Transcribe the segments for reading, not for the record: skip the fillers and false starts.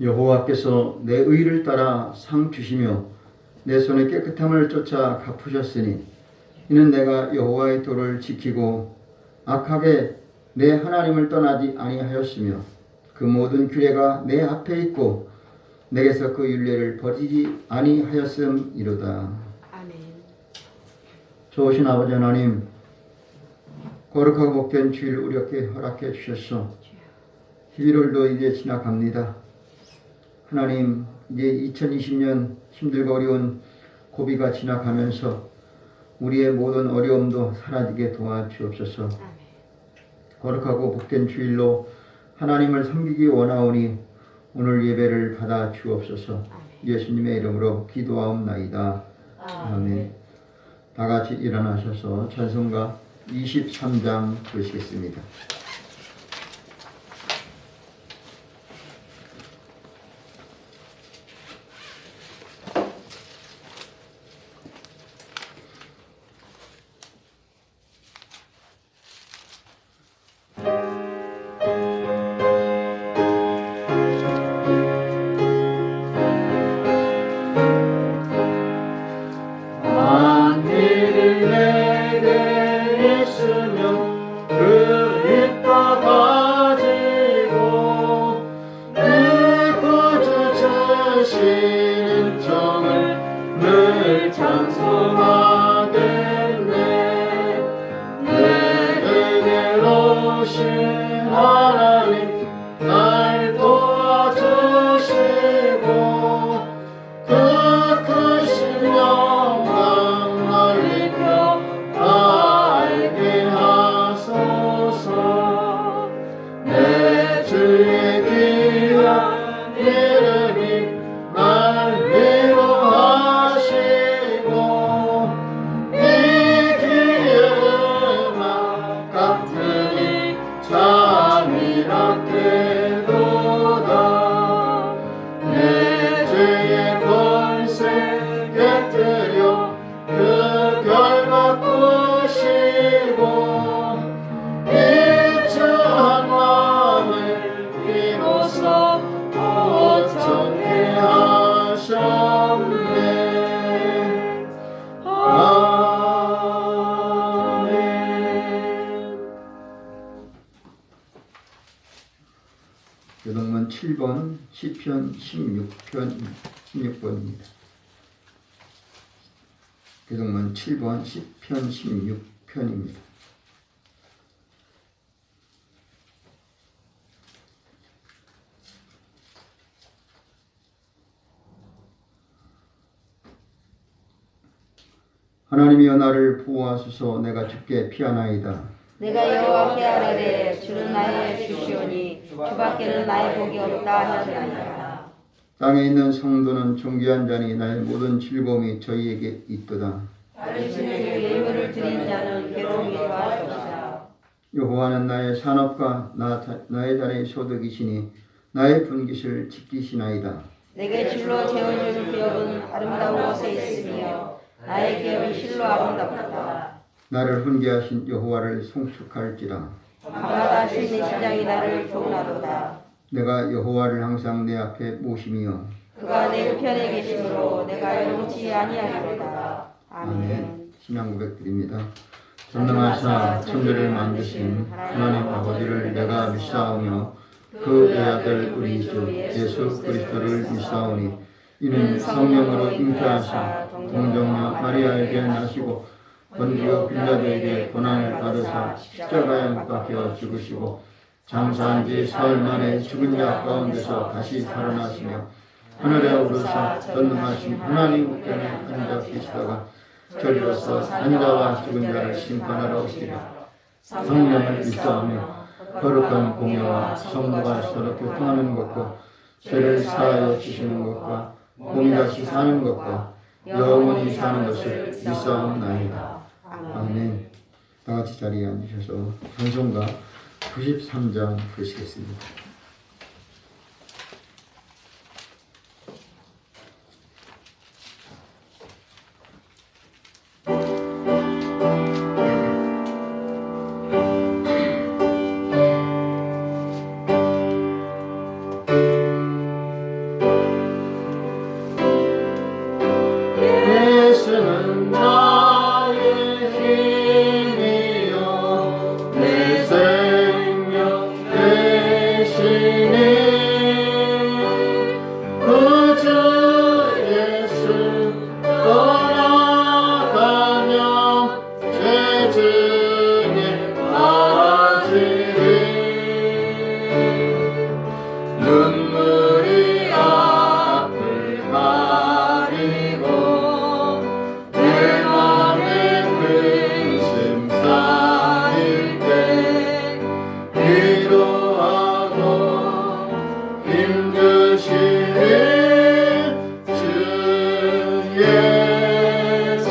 여호와께서 내 의를 따라 상 주시며 내 손의 깨끗함을 쫓아 갚으셨으니 이는 내가 여호와의 도를 지키고 악하게 내 하나님을 떠나지 아니하였으며 그 모든 규례가 내 앞에 있고 내게서 그 율례를 버리지 아니하였음이로다. 아멘. 좋으신 아버지 하나님, 거룩하고 복된 주일 우리에게 허락해 주셨소. 11월도 이제 지나갑니다. 하나님, 이제 2020년 힘들고 어려운 고비가 지나가면서 우리의 모든 어려움도 사라지게 도와주옵소서. 거룩하고 복된 주일로 하나님을 섬기기 원하오니 오늘 예배를 받아 주옵소서. 예수님의 이름으로 기도하옵나이다. 아멘. 다 같이 일어나셔서 찬송가 23장 부르시겠습니다. 교동문 7번 시편 16번입니다. 교동문 7번 시편 16편입니다. 하나님이여 나를 보호하소서. 내가 주께 피하나이다. 내가 여호와께 아뢰되 주는 나의 주시오니 주밖에는 나의 복이 없다 하시나이다. 땅에 있는 성도는 존귀한 자니 나의 모든 즐거움이 저희에게 있도다. 당신에게 예물을 드린 자는 괴로움이 더하시도다. 여호와는 나의 산업과 나의 자의 소득이시니 나의 분깃을 지키시나이다. 내게 줄로 재어준 기업은 아름다운 곳에 있으며 나의 기업이 실로 아름답다. 나를 훈계하신 여호와를 송축할지라. 밤마다 신의 시장이 나를 교훈하도다. 내가 여호와를 항상 내 앞에 모시며 그가 내 우편에 계심으로 내가 영치 아니하리로다. 아멘. 신앙 고백드립니다. 전능하사 천지를 만드신 하나님 아버지를 내가 믿사오며 그 외아들 우리 주 예수 그리스도를 믿사오니 이는 성령으로 잉태하사 동정녀 마리아에게 나시고 본디오 빌라도에게 고난을 받으사 십자가에 못 박혀 죽으시고 장사한 지 사흘 만에 죽은 자 가운데서 다시 살아나시며 하늘에 오르사 전능하신 하나님 우편에 앉아 계시다가 저리로서 산자와 죽은 자를 심판하러 오시리라. 성령을 믿사오며 거룩한 공예와 성도가 서로 교통하는 것과 죄를 사하여 주시는 것과 몸이 다시 사는 것과 영원히 사는 것을 믿사옵나이다. 아멘. 다 같이 자리에 앉으셔서 찬송가 93장 부르시겠습니다. 주님 맞으리 눈물이 앞을 가리고 내 맘에 근심 쌓일 때 위로하고 힘주시는 주 예수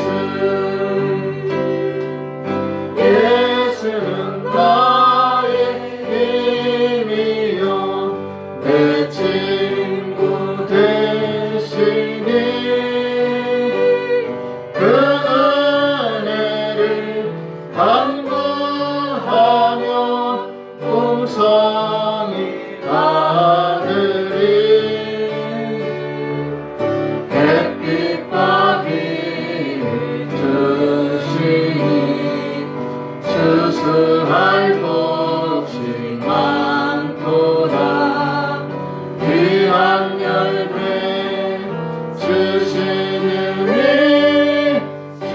예수는 나의 힘이요 내 친구 되시니 그 은혜를 간구하며 풍성히 받으리 햇빛과 비를 주시니 추수할 복이 많도다 귀한 열매 주시는 주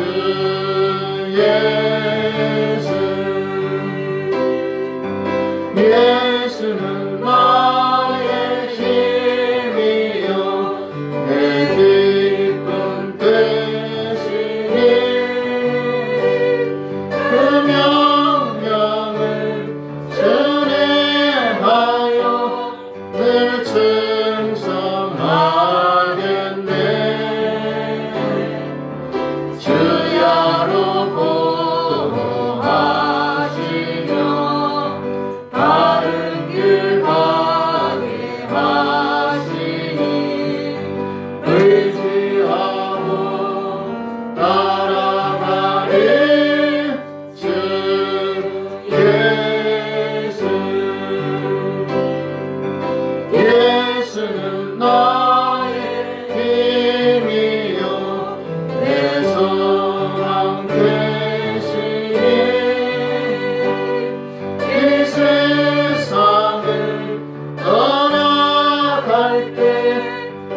예수 예수는 나의 힘이요 내 기쁨 되시니 그 명령을 준행하여 늘 충성하겠네 주야로 보호하시며 바른 길 가게 하시니 의지하고 따라가리 주 예수 예수는 나의 힘이요 내 소망 되시니 이 세상을 떠나갈 때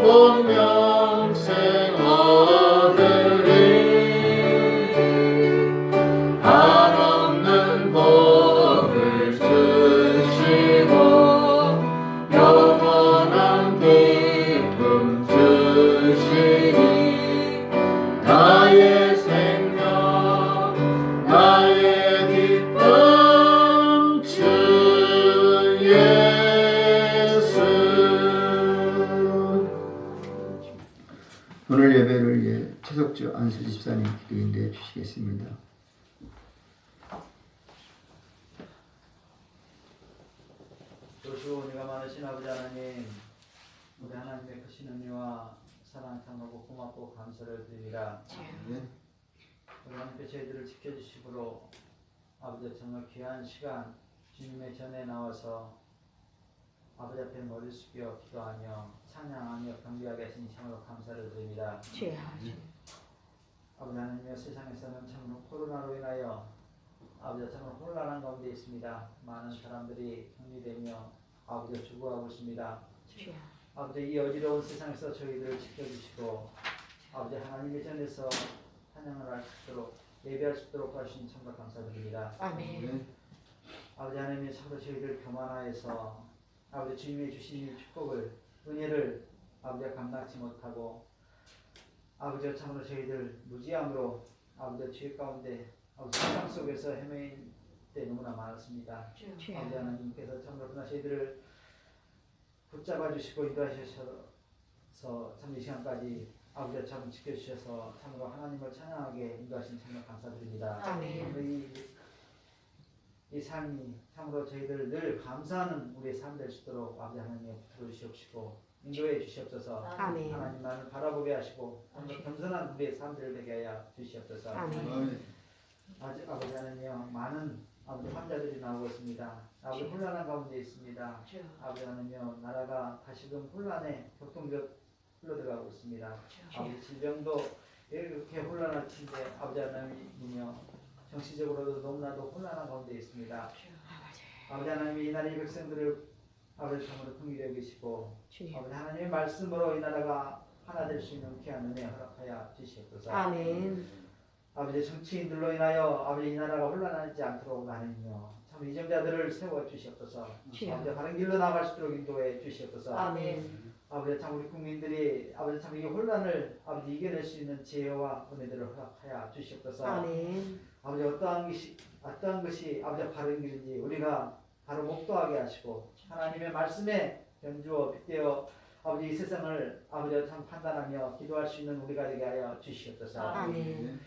온 명생 얻으리 한없는 복을 주시고 영원한 기쁨 주시니 나의 생명 나의 기쁨 주 예수 오늘 예배를 최석주 안수 집사님 기도인데 주시겠습니다. 조수 은혜가 많으신 아버지 하나님, 우리 하나님의 크신 은혜와 사랑 참하고 고맙고 감사를 드립니다. 우리 하나님께 저희들을 지켜주시므로 아버지 정말 귀한 시간 주님의 전에 나와서 아버지 앞에 머리 숙여 기도하며 찬양하며 경배하게 하신 참으로 감사를 드립니다. 아버지 하나님 세상에서는 참으로 코로나로 인하여 아버지 참으로 혼란한 가운데 있습니다. 많은 사람들이 격리되며 아버지가 죽어가고 있습니다. 아버지 이 어지러운 세상에서 저희들을 지켜주시고 아버지 하나님의 전에서 찬양을 할 수 있도록 예배할 수 있도록 하신 참으로 감사드립니다. 아멘. 아버지 하나님의 참으로 저희들 교만하여서 아버지 주님이 주신 이 축복을 은혜를 아버지가 감당치 못하고 아버지가 참으로 저희들 무지함으로 아버지 죄 가운데 아버지 세상 속에서 헤매인 때 너무나 많았습니다. 아버지 하나님께서 참으로 그러나 저희들을 붙잡아 주시고 인도하셔서 참 이 시간까지 아버지가 참 지켜주셔서 참으로 하나님을 찬양하게 인도하신 참으로 감사드립니다. 아멘. 이 삶이 참으로 저희들 늘 감사하는 우리의 삶 될 수 있도록 아버지 하나님 붙들어주시옵시고 인도해 주시옵소서. 아멘. 하나님만을 바라보게 하시고 참으로 겸손한 우리의 삶들을 되게 하여 주시옵소서. 아멘. 아버지 하나님 많은 아버지 환자들이 나오고 있습니다. 아버지 혼란한 가운데 있습니다. 아버지 하나님 나라가 다시금 혼란에 격동적 흘러들어가고 있습니다. 아버지 질병도 이렇게 혼란할 텐데 아버지 하나님이며 정치적으로도 너무나도 혼란한 가운데 있습니다. 아버지 하나님 이 나라의 백성들을 아버지 참으로 긍휼히 여기시고 아버지 하나님의 말씀으로 이 나라가 하나 될 수 있는 귀한 은혜 허락하여 주시옵소서. 아멘. 아버지 정치인들로 인하여 아버지 이 나라가 혼란하지 않도록 하나님이여 참 이정자들을 세워 주시옵소서. 주여. 아버지 바른 길로 나갈 수 있도록 인도해 주시옵소서. 아멘. 아버지 참 우리 국민들이 아버지 참 이 혼란을 아버지 이겨낼 수 있는 지혜와 은혜들을 허락하여 주시옵소서. 아멘. 아버지 어떠한 것이 아버지 바른 길인지 우리가 바로 목도하게 하시고 하나님의 말씀에 견주어 빗대어 아버지 이 세상을 아버지 참 판단하며 기도할 수 있는 우리가 되게 하여 주시옵소서. 아멘.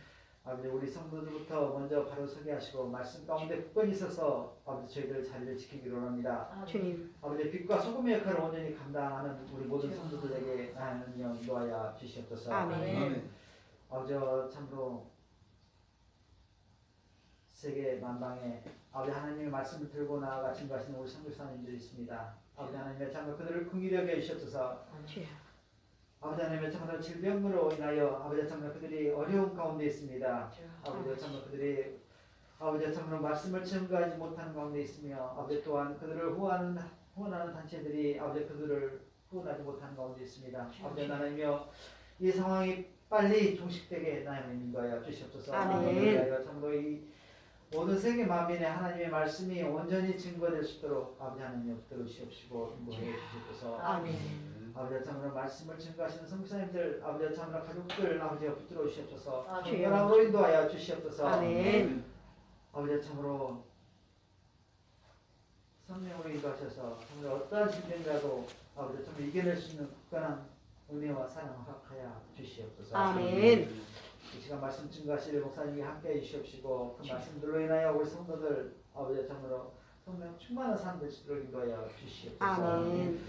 아버지 우리 성도들부터 먼저 바로 서게 하시고 말씀 가운데 굳건히 있어서 아버지 저희들 자리를 지키기로 합니다. 주님. 아버지 빛과 소금의 역할을 온전히 감당하는 우리 모든 성도들에게 하나님여 인도하여 주시옵소서. 아멘. 아버지 참으로 세계 만방에 아버지 하나님의 말씀을 들고 나아가 증거하시는 우리 선교사님들이 있습니다. 아버지 하나님의 참으로 그들을 긍휼히 여겨 주시옵소서. 주여. 아버지 하나님의 참으로 질병으로 인하여 아버지 참으로 그들이 어려운 가운데 있습니다. 아버지 참으로 그들이 아버지 참으로 말씀을 증거하지 못하는 가운데 있으며 아버지 또한 그들을 후원하는 단체들이 아버지 그들을 후원하지 못하는 가운데 있습니다. 아버지 하나님이여 이 상황이 빨리 종식되게 하나님 인도하여 주시옵소서. 아멘. 참으로 이 모든 세계 만민의 하나님의 말씀이 온전히 증거될 수 있도록 아버지 하나님 붙들어 주시옵시고 인도해 주시옵소서. 아멘. 아버지 참으로 말씀을 증거하시는 성도님들 아버지 참으로 가족들 아버지 붙들어 주시옵소서. 주여. 연합으로 인도하여 주시옵소서. 아멘. 아버지 참으로 성령으로 인도하셔서 참으로 어떠한 질병이라도 아버지 참으로 이겨낼 수 있는 굳건한 은혜와 사랑을 허락하여 주시옵소서. 아멘. 이 시간 말씀 증거하실 목사님이 함께해 주시옵시고 그 말씀들로 인하여 우리 성도들 아버지 참으로 성령 충만한 삶 될 수 있도록 인도하여 주시옵소서. 아멘.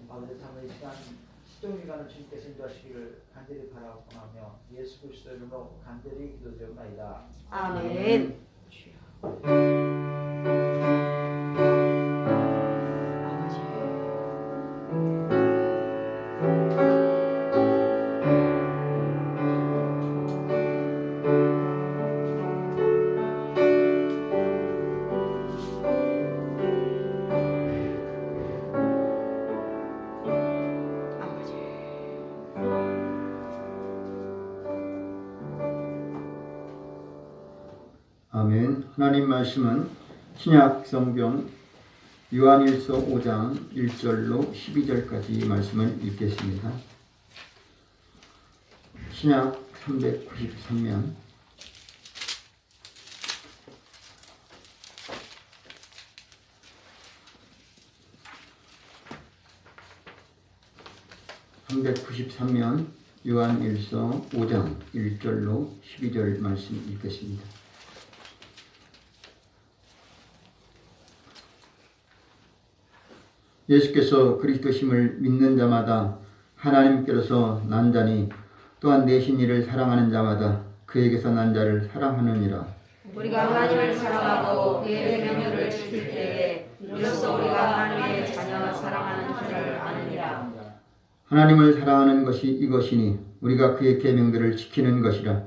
아버지 참으로 이 시간 시종일관을 주님께서 인도하시기를 간절히 바라옵고나며 예수 그리스도의 이름으로 간절히 기도드리옵나이다. 아멘. 아멘. 하나님 말씀은 신약 성경 요한일서 5장 1절로 12절까지 말씀을 읽겠습니다. 신약 393면 요한일서 5장 1절로 12절 말씀 읽겠습니다. 예수께서 그리스도심을 믿는 자마다 하나님께로서 난 자니 또한 내신 이를 사랑하는 자마다 그에게서 난 자를 사랑하느니라. 우리가 하나님을 사랑하고 그의 명령을 지킬 때에 이로써 우리가 하나님의 자녀 사랑하는 줄을 아느니라. 하나님을 사랑하는 것이 이것이니 우리가 그의 계명들을 지키는 것이라.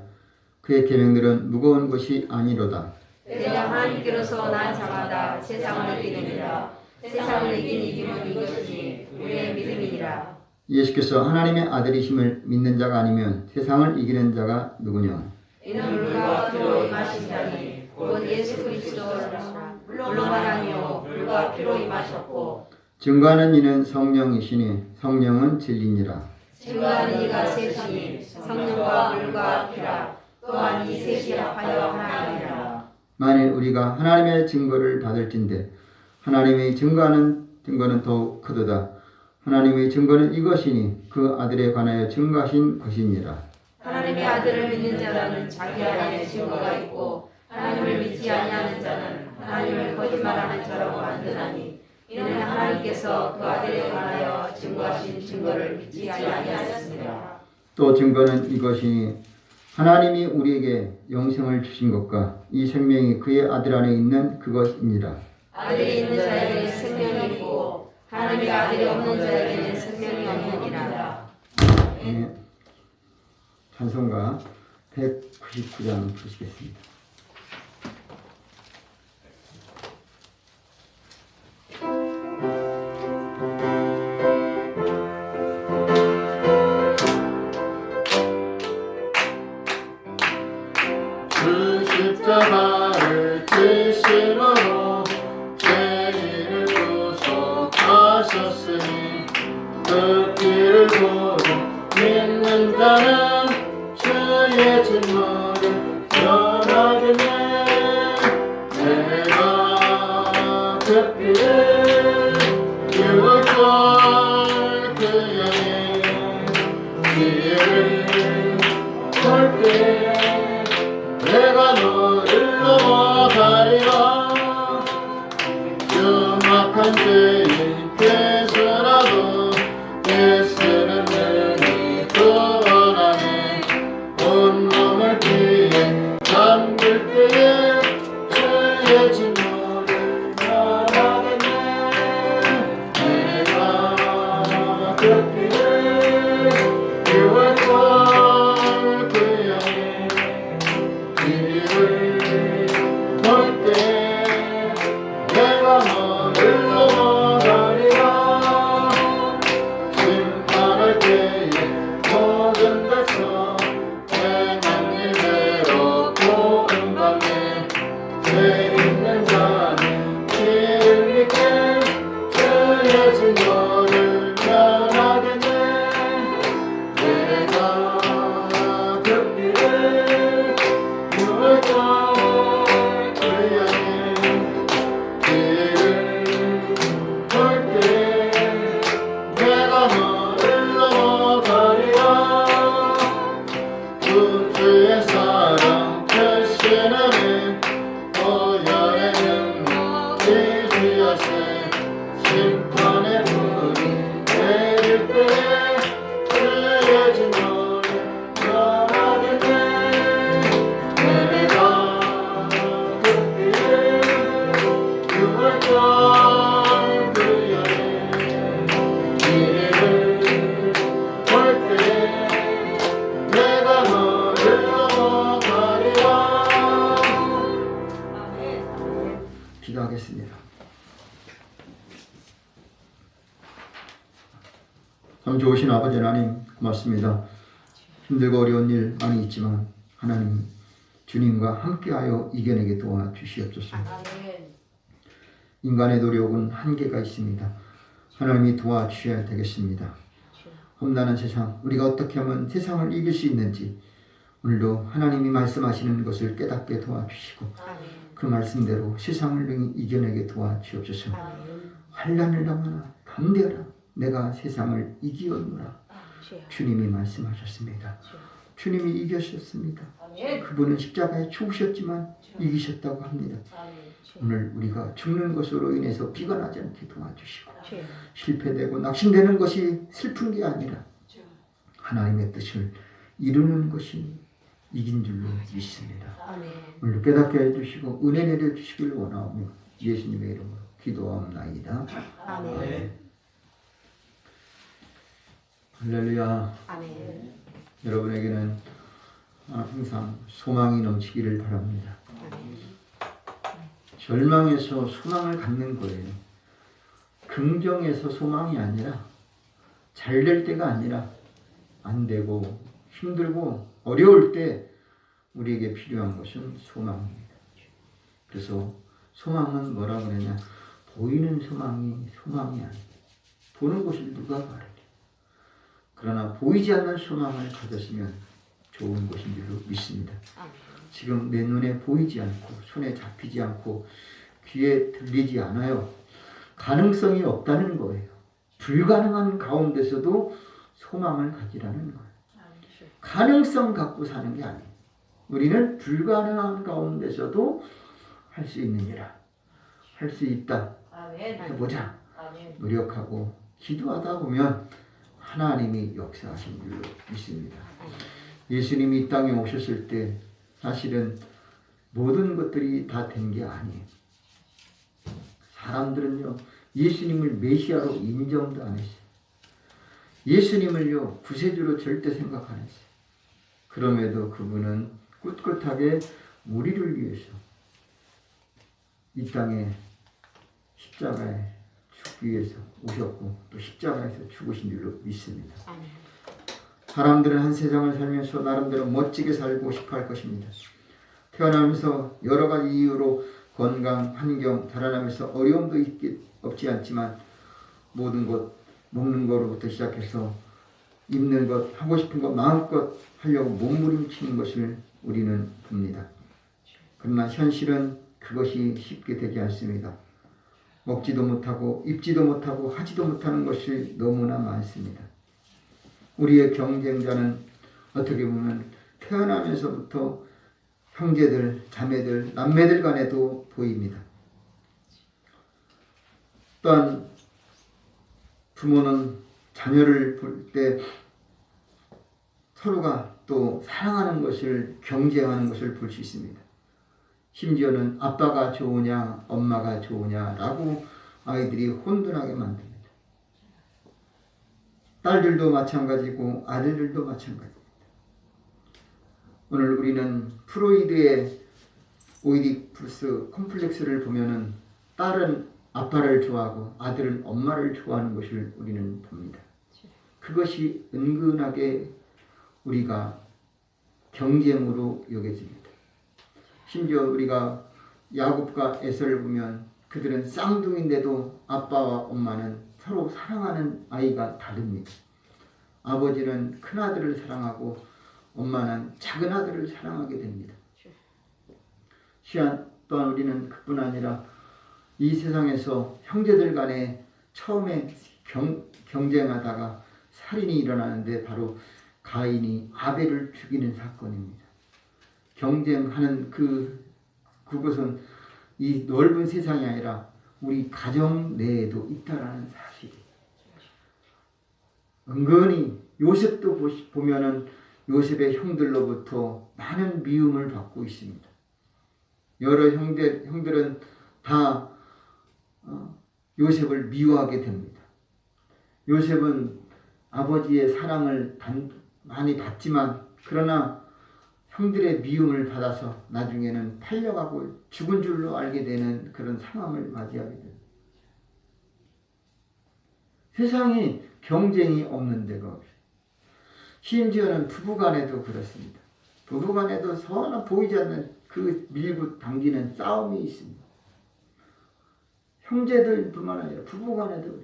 그의 계명들은 무거운 것이 아니로다. 내가 하나님께로서 난 자마다 세상을 이기느니라. 세상을 이긴 이김은 이것이니 우리의 믿음이니라. 예수께서 하나님의 아들이심을 믿는 자가 아니면 세상을 이기는 자가 누구냐? 이는 물과 피로 임하신 자니 곧 예수 그리스도라. 물로만 아니요 물과 피로 임하셨고 증거하는 이는 성령이시니 성령은 진리니라. 증거하는 이가 셋이니 성령과 물과 피라. 또한 이 셋이 합하여 하나이니라. 만일 우리가 하나님의 증거를 받을진대 하나님의 증거하는 증거는 더욱 크도다. 하나님의 증거는 이것이니 그 아들에 관하여 증거하신 것이니라. 하나님의 아들을 믿는 자는 자기 안에 증거가 있고 하나님을 믿지 아니하는 자는 하나님을 거짓말하는 자라고 만드나니 이는 하나님께서 그 아들에 관하여 증거하신 증거를 믿지 아니하였습니다. 또 증거는 이것이니 하나님이 우리에게 영생을 주신 것과 이 생명이 그의 아들 안에 있는 그것이니라. 아들이 있는 자에게는 생명이 있고 하나님의 아들이 없는 자에게는 생명이 없느니라. 네. 찬송가 199장 부르시겠습니다. 쓰심으로 죄인을 구속하셨으니 그 길을 보고 믿는 자는 주의 진노를 면하겠네. 내가 그 피를 유월절 그 여인 길을 볼 때 내가 너를 넘어가리라. 흉악한 죄인께서라도 예수는 능히 떠나네. 온몸을 피해 잠들 때에 주의 진노를 말하겠네. 내가 그 피를 유월절 그 여인 길을 볼 때 내가 너를 넘어가리라. 심판할 때에 모든 데서 행한 일대로 고음받네. 죄 있는 자는 피를 믿게 주의 진노를 면하겠네. 내가 그 피를 유월절 그 여인 길을 볼 때 내가 너를 넘어가리라. 구주의 사랑 되시는 보혈의 능력이 주여세. 심판의 불이 내릴 때에 주의 진노를 면하겠네. 내가 그 피를 유월절 그 여인 길을 볼 때 내가 너를 넘어가리라. 기도하겠습니다. 참 좋으신 아버지 하나님 고맙습니다. 힘들고 어려운 일 많이 있지만 하나님 주님과 함께하여 이겨내게 도와주시옵소서. 인간의 노력은 한계가 있습니다. 하나님이 도와주셔야 되겠습니다. 험난한 세상, 우리가 어떻게 하면 세상을 이길 수 있는지 오늘도 하나님이 말씀하시는 것을 깨닫게 도와주시고 그 말씀대로 세상을 능히 이겨내게 도와주옵소서. 환난을 당하나 담대하라. 내가 세상을 이기었노라. 주님이 말씀하셨습니다. 주님이 이기셨습니다. 그분은 십자가에 죽으셨지만 이기셨다고 합니다. 오늘 우리가 죽는 것으로 인해서 비관하지 않게 도와주시고 실패되고 낙심되는 것이 슬픈 게 아니라 하나님의 뜻을 이루는 것이 이긴 줄로 믿습니다. 오늘 깨닫게 해주시고 은혜 내려주시길 원하오며 예수님의 이름으로 기도하옵나이다. 아멘. 할렐루야. 아멘. 여러분에게는 항상 소망이 넘치기를 바랍니다. 절망에서 소망을 갖는 거예요. 긍정에서 소망이 아니라 잘 될 때가 아니라 안 되고 힘들고 어려울 때 우리에게 필요한 것은 소망입니다. 그래서 소망은 뭐라 그러냐? 보이는 소망이 아니다. 보는 것을 누가 바라냐? 그러나 보이지 않는 소망을 가졌으면 좋은 것인 줄로 믿습니다. 지금 내 눈에 보이지 않고 손에 잡히지 않고 귀에 들리지 않아요. 가능성이 없다는 거예요. 불가능한 가운데서도 소망을 가지라는 거예요. 가능성 갖고 사는 게 아니에요. 우리는 불가능한 가운데서도 할 수 있는 일이라. 할 수 있다. 해보자. 노력하고 기도하다 보면 하나님이 역사하신 줄로 믿습니다. 예수님이 이 땅에 오셨을 때 사실은 모든 것들이 다 된 게 아니에요. 사람들은요 예수님을 메시아로 인정도 안 했어요. 예수님을요 구세주로 절대 생각 안 했어요. 그럼에도 그분은 꿋꿋하게 우리를 위해서 이 땅에 십자가에 죽기 위해서 오셨고 또 십자가에서 죽으신 줄로 믿습니다. 사람들은 한 세상을 살면서 나름대로 멋지게 살고 싶어 할 것입니다. 태어나면서 여러 가지 이유로 건강, 환경, 자라나면서 어려움도 없지 않지만 모든 것, 먹는 거로부터 시작해서 입는 것, 하고 싶은 것 마음껏 하려고 몸부림치는 것을 우리는 봅니다. 그러나 현실은 그것이 쉽게 되지 않습니다. 먹지도 못하고 입지도 못하고 하지도 못하는 것이 너무나 많습니다. 우리의 경쟁자는 어떻게 보면 태어나면서부터 형제들, 자매들, 남매들 간에도 보입니다. 또한 부모는 자녀를 볼 때 서로가 또 사랑하는 것을, 경쟁하는 것을 볼 수 있습니다. 심지어는 아빠가 좋으냐 엄마가 좋으냐라고 아이들이 혼돈하게 만듭니다. 딸들도 마찬가지고 아들들도 마찬가지입니다. 오늘 우리는 프로이드의 오이디푸스 콤플렉스를 보면은 딸은 아빠를 좋아하고 아들은 엄마를 좋아하는 것을 우리는 봅니다. 그것이 은근하게 우리가 경쟁으로 여겨집니다. 심지어 우리가 야곱과 에서를 보면 그들은 쌍둥이인데도 아빠와 엄마는 서로 사랑하는 아이가 다릅니다. 아버지는 큰아들을 사랑하고 엄마는 작은 아들을 사랑하게 됩니다. 또한 우리는 그뿐 아니라 이 세상에서 형제들 간에 처음에 경쟁하다가 살인이 일어나는데 바로 가인이 아벨을 죽이는 사건입니다. 경쟁하는 그것은 이 넓은 세상이 아니라 우리 가정 내에도 있다라는 사실이에요. 은근히 요셉도 보면은 요셉의 형들로부터 많은 미움을 받고 있습니다. 여러 형들은 다 요셉을 미워하게 됩니다. 요셉은 아버지의 사랑을 많이 받지만 그러나 형들의 미움을 받아서 나중에는 팔려가고 죽은 줄로 알게 되는 그런 상황을 맞이하게 됩니다. 세상이 경쟁이 없는 데가 없어요. 심지어는 부부간에도 그렇습니다. 부부간에도 서로 보이지 않는 그 밀고 당기는 싸움이 있습니다. 형제들뿐만 아니라 부부간에도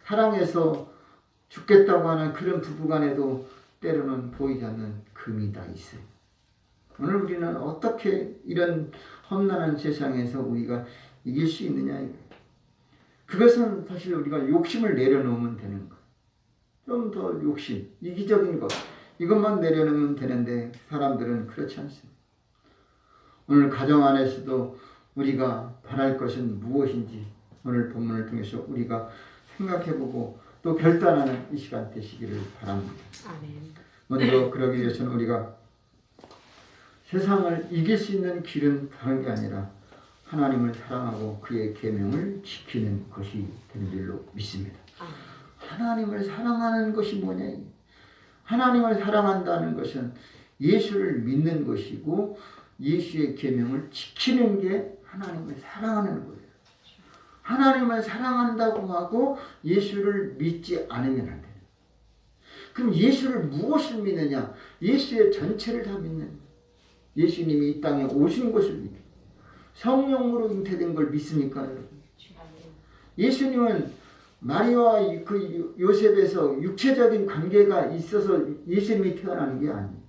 사랑해서 죽겠다고 하는 그런 부부간에도 때로는 보이지 않는 금이 다 있어요. 오늘 우리는 어떻게 이런 험난한 세상에서 우리가 이길 수 있느냐 이거예요. 그것은 사실 우리가 욕심을 내려놓으면 되는 거예요. 좀 더 욕심, 이기적인 것 이것만 내려놓으면 되는데 사람들은 그렇지 않습니다. 오늘 가정 안에서도 우리가 바랄 것은 무엇인지 오늘 본문을 통해서 우리가 생각해보고 또 결단하는 이 시간 되시기를 바랍니다. 아멘. 먼저 그러기 위해서는 우리가 세상을 이길 수 있는 길은 다른 게 아니라 하나님을 사랑하고 그의 계명을 지키는 것이 되는 줄로 믿습니다. 하나님을 사랑하는 것이 뭐냐? 하나님을 사랑한다는 것은 예수를 믿는 것이고 예수의 계명을 지키는 게 하나님을 사랑하는 거예요. 하나님을 사랑한다고 하고 예수를 믿지 않으면 안 돼요. 그럼 예수를 무엇을 믿느냐? 예수의 전체를 다 믿는 거예요. 예수님이 이 땅에 오신 것을 믿고 성령으로 잉태된 걸 믿습니까, 여러분? 예수님은 마리아와 그 요셉에서 육체적인 관계가 있어서 예수님이 태어나는 게 아니에요.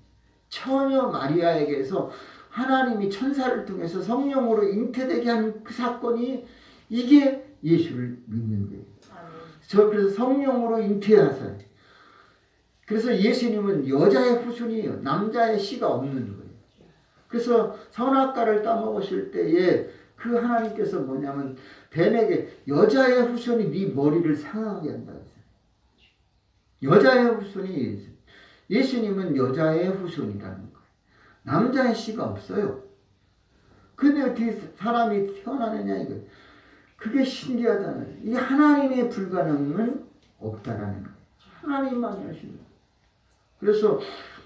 처녀 마리아에게서 하나님이 천사를 통해서 성령으로 잉태되게 한 그 사건이 이게 예수를 믿는 거예요. 그래서 성령으로 잉태하사. 그래서 예수님은 여자의 후손이에요. 남자의 씨가 없는 거예요. 그래서 선악과를 따먹으실 때에 그 하나님께서 뭐냐면 뱀에게 여자의 후손이 네 머리를 상하게 한다. 여자의 후손이 예수님은 여자의 후손이라는 거예요. 남자의 씨가 없어요. 근데 어떻게 사람이 태어나느냐 이거예요. 그게 신기하다는 이 하나님의 불가능은 없다라는 거예요. 하나님만이 하시는 거예요. 그래서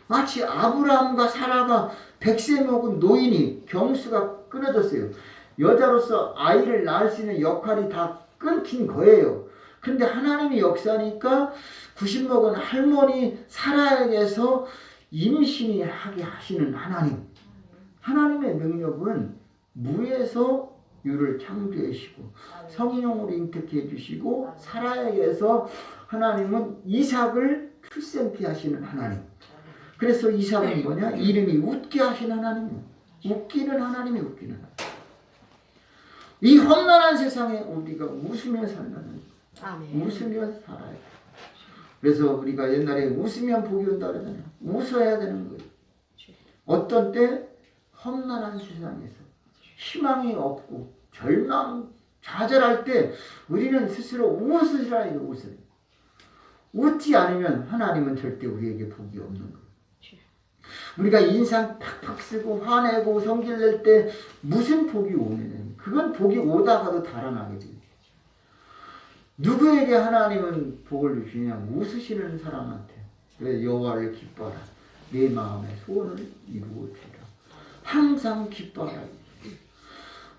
마치 아브라함과 사라가 100세 먹은 노인이 경수가 끊어졌어요. 여자로서 아이를 낳을 수 있는 역할이 다 끊긴 거예요. 근데 하나님이 역사하니까 90 먹은 할머니 사라에게서 임신이 하게 하시는 하나님. 하나님의 능력은 무에서 유를 창조해주시고 성령으로 잉태케 해주시고 사라에게서 하나님은 이삭을 출생케 하시는 하나님. 그래서 이삭은 뭐냐? 이름이 웃게 하시는 하나님. 웃기는 하나님이 웃기는 하나님. 이 험난한 세상에 우리가 웃으며 살라는 웃으며 살아야 돼. 그래서 우리가 옛날에 웃으면 복이 온다 그러잖아요. 웃어야 되는 거예요. 어떤 때 험난한 세상에서 희망이 없고 절망, 좌절할 때 우리는 스스로 웃으시라 해요. 웃으라. 웃지 않으면 하나님은 절대 우리에게 복이 없는 거예요. 우리가 인상 팍팍 쓰고 화내고 성질 낼 때 무슨 복이 오느냐. 그건 복이 오다가도 달아나게 돼요. 누구에게 하나님은 복을 주시냐? 웃으시는 사람한테. 그래 여호와를 기뻐하라. 내 마음의 소원을 이루어 주라. 항상 기뻐하라.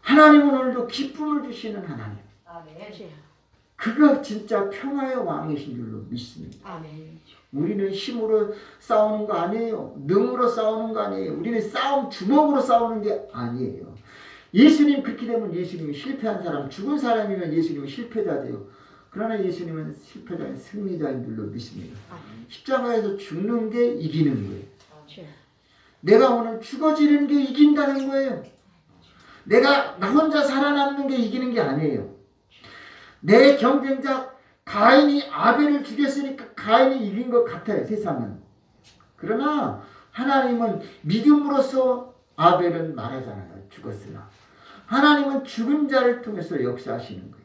하나님은 오늘도 기쁨을 주시는 하나님. 그가 진짜 평화의 왕이신 줄로 믿습니다. 우리는 힘으로 싸우는 거 아니에요. 능으로 싸우는 거 아니에요. 우리는 주먹으로 싸우는 게 아니에요. 예수님 그렇게 되면 예수님이 실패한 사람, 죽은 사람이면 예수님은 실패자 돼요. 그러나 예수님은 실패자인 승리자인 줄로 믿습니다. 십자가에서 죽는 게 이기는 거예요. 내가 오늘 죽어지는 게 이긴다는 거예요. 내가 나 혼자 살아남는 게 이기는 게 아니에요. 내 경쟁자 가인이 아벨을 죽였으니까 가인이 이긴 것 같아요. 세상은. 그러나 하나님은 믿음으로써 아벨은 말하잖아요. 죽었으나 하나님은 죽은 자를 통해서 역사하시는 거예요.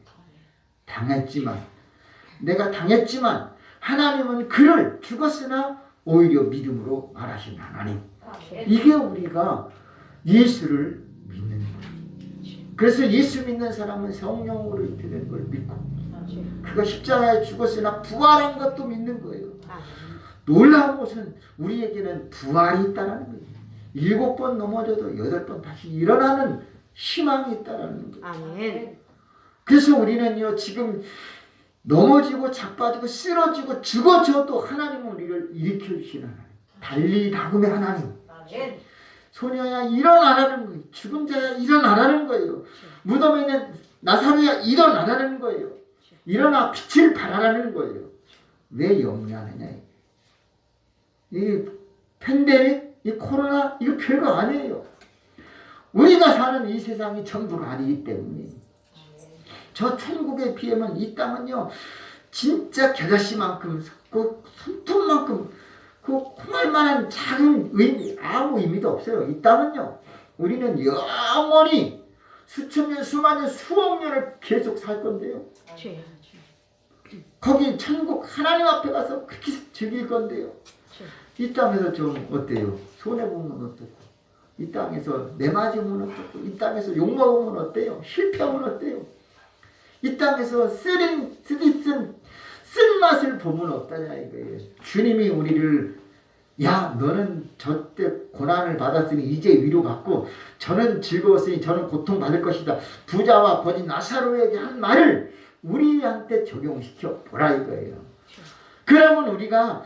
내가 당했지만 하나님은 그를 죽었으나 오히려 믿음으로 말하신 하나님. 이게 우리가 예수를 믿는 거예요. 그래서 예수 믿는 사람은 성령으로 잉태되는 걸 믿고 그가 십자가에 죽었으나 부활한 것도 믿는 거예요. 놀라운 것은 우리에게는 부활이 있다는 거예요. 7번 넘어져도 8번 다시 일어나는 희망이 있다는 거예요. 그래서 우리는요 지금 넘어지고 자빠지고 쓰러지고 죽어져도 하나님은 우리를 일으켜 주시는 하나님. 달리 다금의 하나님. 소녀야 일어나라는 거예요. 죽은 자야 일어나라는 거예요. 무덤에 있는 나사로야 일어나라는 거예요. 일어나 빛을 발하라는 거예요. 왜 염려하느냐. 이 팬데믹, 이 코로나 이거 별거 아니에요. 우리가 사는 이 세상이 전부가 아니기 때문에 저 천국에 비하면 이 땅은요 진짜 겨자씨만큼 그 손톱만큼 그 콩알만한 작은 의미 아무 의미도 없어요. 이 땅은요 우리는 영원히 수천 년 수만 년 수억 년을 계속 살 건데요. 거기 천국 하나님 앞에 가서 그렇게 즐길 건데요. 이 땅에서 좀 어때요? 손해보면 어떻고 이 땅에서 내 맞으면 어떻고 이 땅에서 욕먹으면 어때요? 실패하면 어때요? 이 땅에서 쓴맛을 보면 어떠냐 이거예요. 주님이 우리를 야 너는 저때 고난을 받았으니 이제 위로받고 저는 즐거웠으니 저는 고통받을 것이다. 부자와 거지 나사로에게 한 말을 우리한테 적용시켜 보라 이거예요. 그러면 우리가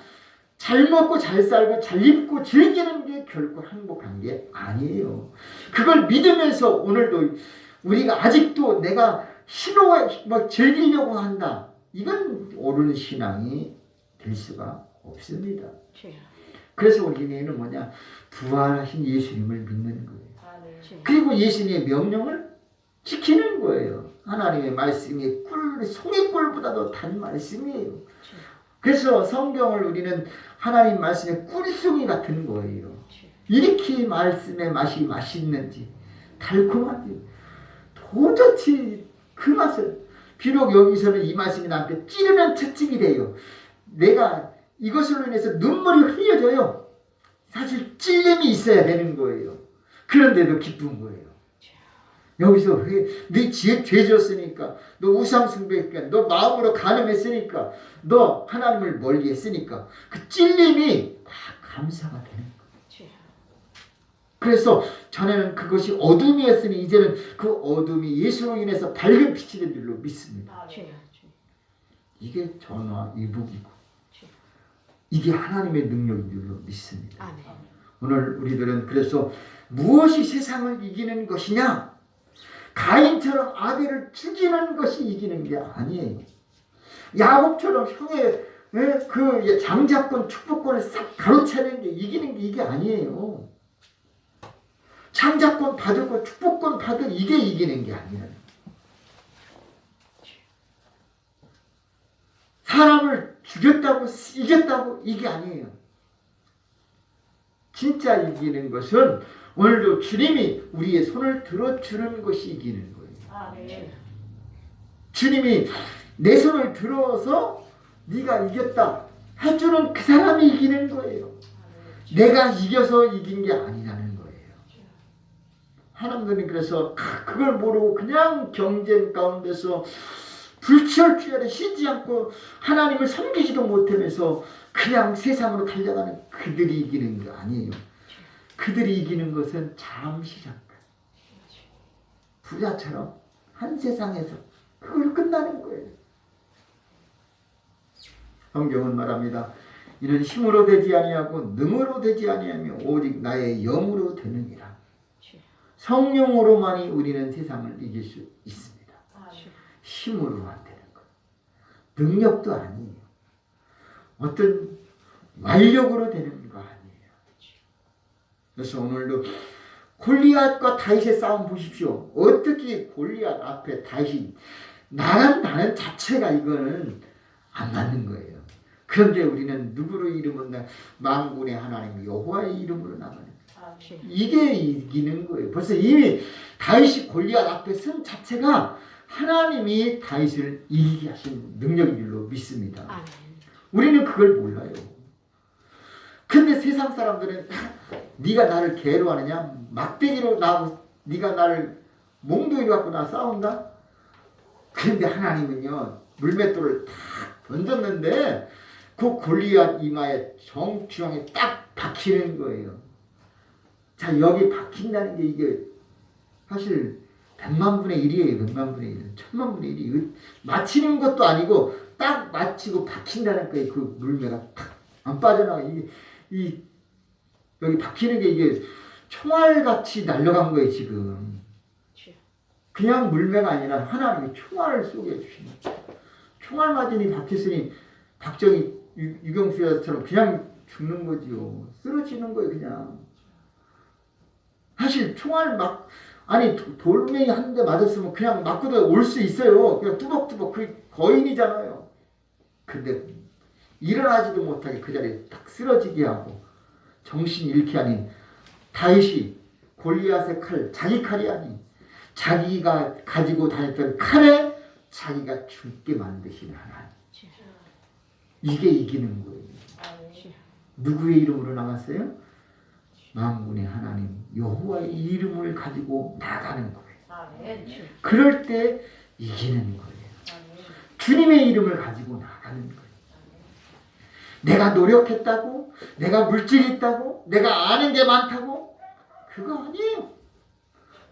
잘 먹고 잘 살고 잘 입고 즐기는 게 결코 행복한 게 아니에요. 그걸 믿으면서 오늘도 우리가 아직도 내가 희노에 막 즐기려고 한다. 이건 옳은 신앙이 될 수가 없습니다. 그래서 우리는 뭐냐? 부활하신 예수님을 믿는 거예요. 그리고 예수님의 명령을 지키는 거예요. 하나님의 말씀이 송이꿀보다도 단 말씀이에요. 그래서 성경을 우리는 하나님 말씀의 꿀송이 같은 거예요. 이렇게 말씀의 맛이 맛있는지 달콤한지 도저히 그 맛을 비록 여기서는 이 말씀이 나한테 찌르는 특징이 돼요. 내가 이것으로 인해서 눈물이 흘려져요. 사실 찔림이 있어야 되는 거예요. 그런데도 기쁜 거예요. 여기서 네 죄 지었으니까 너 우상 숭배했으니까 너 마음으로 간음했으니까 너 하나님을 멀리했으니까 그 찔림이 다 감사가 되는 거예요. 그래서 전에는 그것이 어둠이었으니 이제는 그 어둠이 예수로 인해서 밝은 빛이 된 줄로 믿습니다. 이게 전화 이북이고 이게 하나님의 능력인 줄로 믿습니다. 오늘 우리들은 그래서 무엇이 세상을 이기는 것이냐? 가인처럼 아벨을 죽이는 것이 이기는 게 아니에요. 야곱처럼 형의 그 장자권 축복권을 싹 가로채는 게 이기는 게 이게 아니에요. 장자권 받을 거 축복권 받을 이게 이기는 게 아니에요. 사람을 죽였다고 이겼다고 이게 아니에요. 진짜 이기는 것은 오늘도 주님이 우리의 손을 들어주는 것이 이기는 거예요. 주님이 내 손을 들어서 네가 이겼다 해주는 그 사람이 이기는 거예요. 내가 이겨서 이긴 게 아니라는 거예요. 하나님들은 그래서 그걸 모르고 그냥 경쟁 가운데서 불철주야를 쉬지 않고 하나님을 섬기지도 못하면서 그냥 세상으로 달려가는 그들이 이기는 게 아니에요. 그들이 이기는 것은 잠시 잠깐 부자처럼 한 세상에서 그걸 끝나는 거예요. 성경은 말합니다. 이는 힘으로 되지 아니하고 능으로 되지 아니하며 오직 나의 영으로 되느니라. 성령으로만이 우리는 세상을 이길 수 있습니다. 힘으로 안 되는 것. 능력도 아니에요. 어떤 완력으로 되는 거 아니에요. 그래서 오늘도 골리앗과 다윗의 싸움 보십시오. 어떻게 골리앗 앞에 다윗이 나간다는 자체가 이거는 안 맞는 거예요. 그런데 우리는 누구로 이름은 만군의 하나님 여호와의 이름으로 나가는 거예요. 이게 이기는 거예요. 벌써 이미 다윗이 골리앗 앞에 선 자체가 하나님이 다윗을 이기게 하신 능력인 줄로 믿습니다. 우리는 그걸 몰라요. 근데 세상 사람들은 네가 나를 개로 하느냐? 막대기로 네가 나를 몽둥이로 갖고 나 싸운다? 그런데 하나님은요 물맷돌을 탁 던졌는데 그 골리앗 이마에 정중앙에 딱 박히는 거예요. 자, 여기 박힌다는 게 이게 사실 100만 분의 1이에요. 100만 분의 1. 1000만 분의 1이. 맞히는 것도 아니고 딱 맞히고 박힌다는 거예요. 그 물매가 탁 안 빠져나가. 여기 박히는 게 이게 총알같이 날려간 거예요, 지금. 그냥 물매가 아니라 하나님이 총알을 쏘게 해주시는 거예요. 총알 맞으니 박혔으니 박정희, 유경수 여사처럼 그냥 죽는 거지요. 쓰러지는 거예요, 그냥. 사실 총알 돌멩이 한 대 맞았으면 그냥 맞고도 올 수 있어요. 그냥 뚜벅뚜벅 그 거인이잖아요. 근데 일어나지도 못하게 그 자리에 딱 쓰러지게 하고 정신 잃게 하니 다윗이 골리앗의 칼, 자기 칼이 아니 자기가 가지고 다녔던 칼에 자기가 죽게 만드신 하나님. 이게 이기는 거예요. 누구의 이름으로 나갔어요? 만군의 하나님 여호와의 이름을 가지고 나가는 거예요. 그럴 때 이기는 거예요. 주님의 이름을 가지고 나가는 거예요. 내가 노력했다고, 내가 물질이 있다고, 내가 아는 게 많다고 그거 아니에요.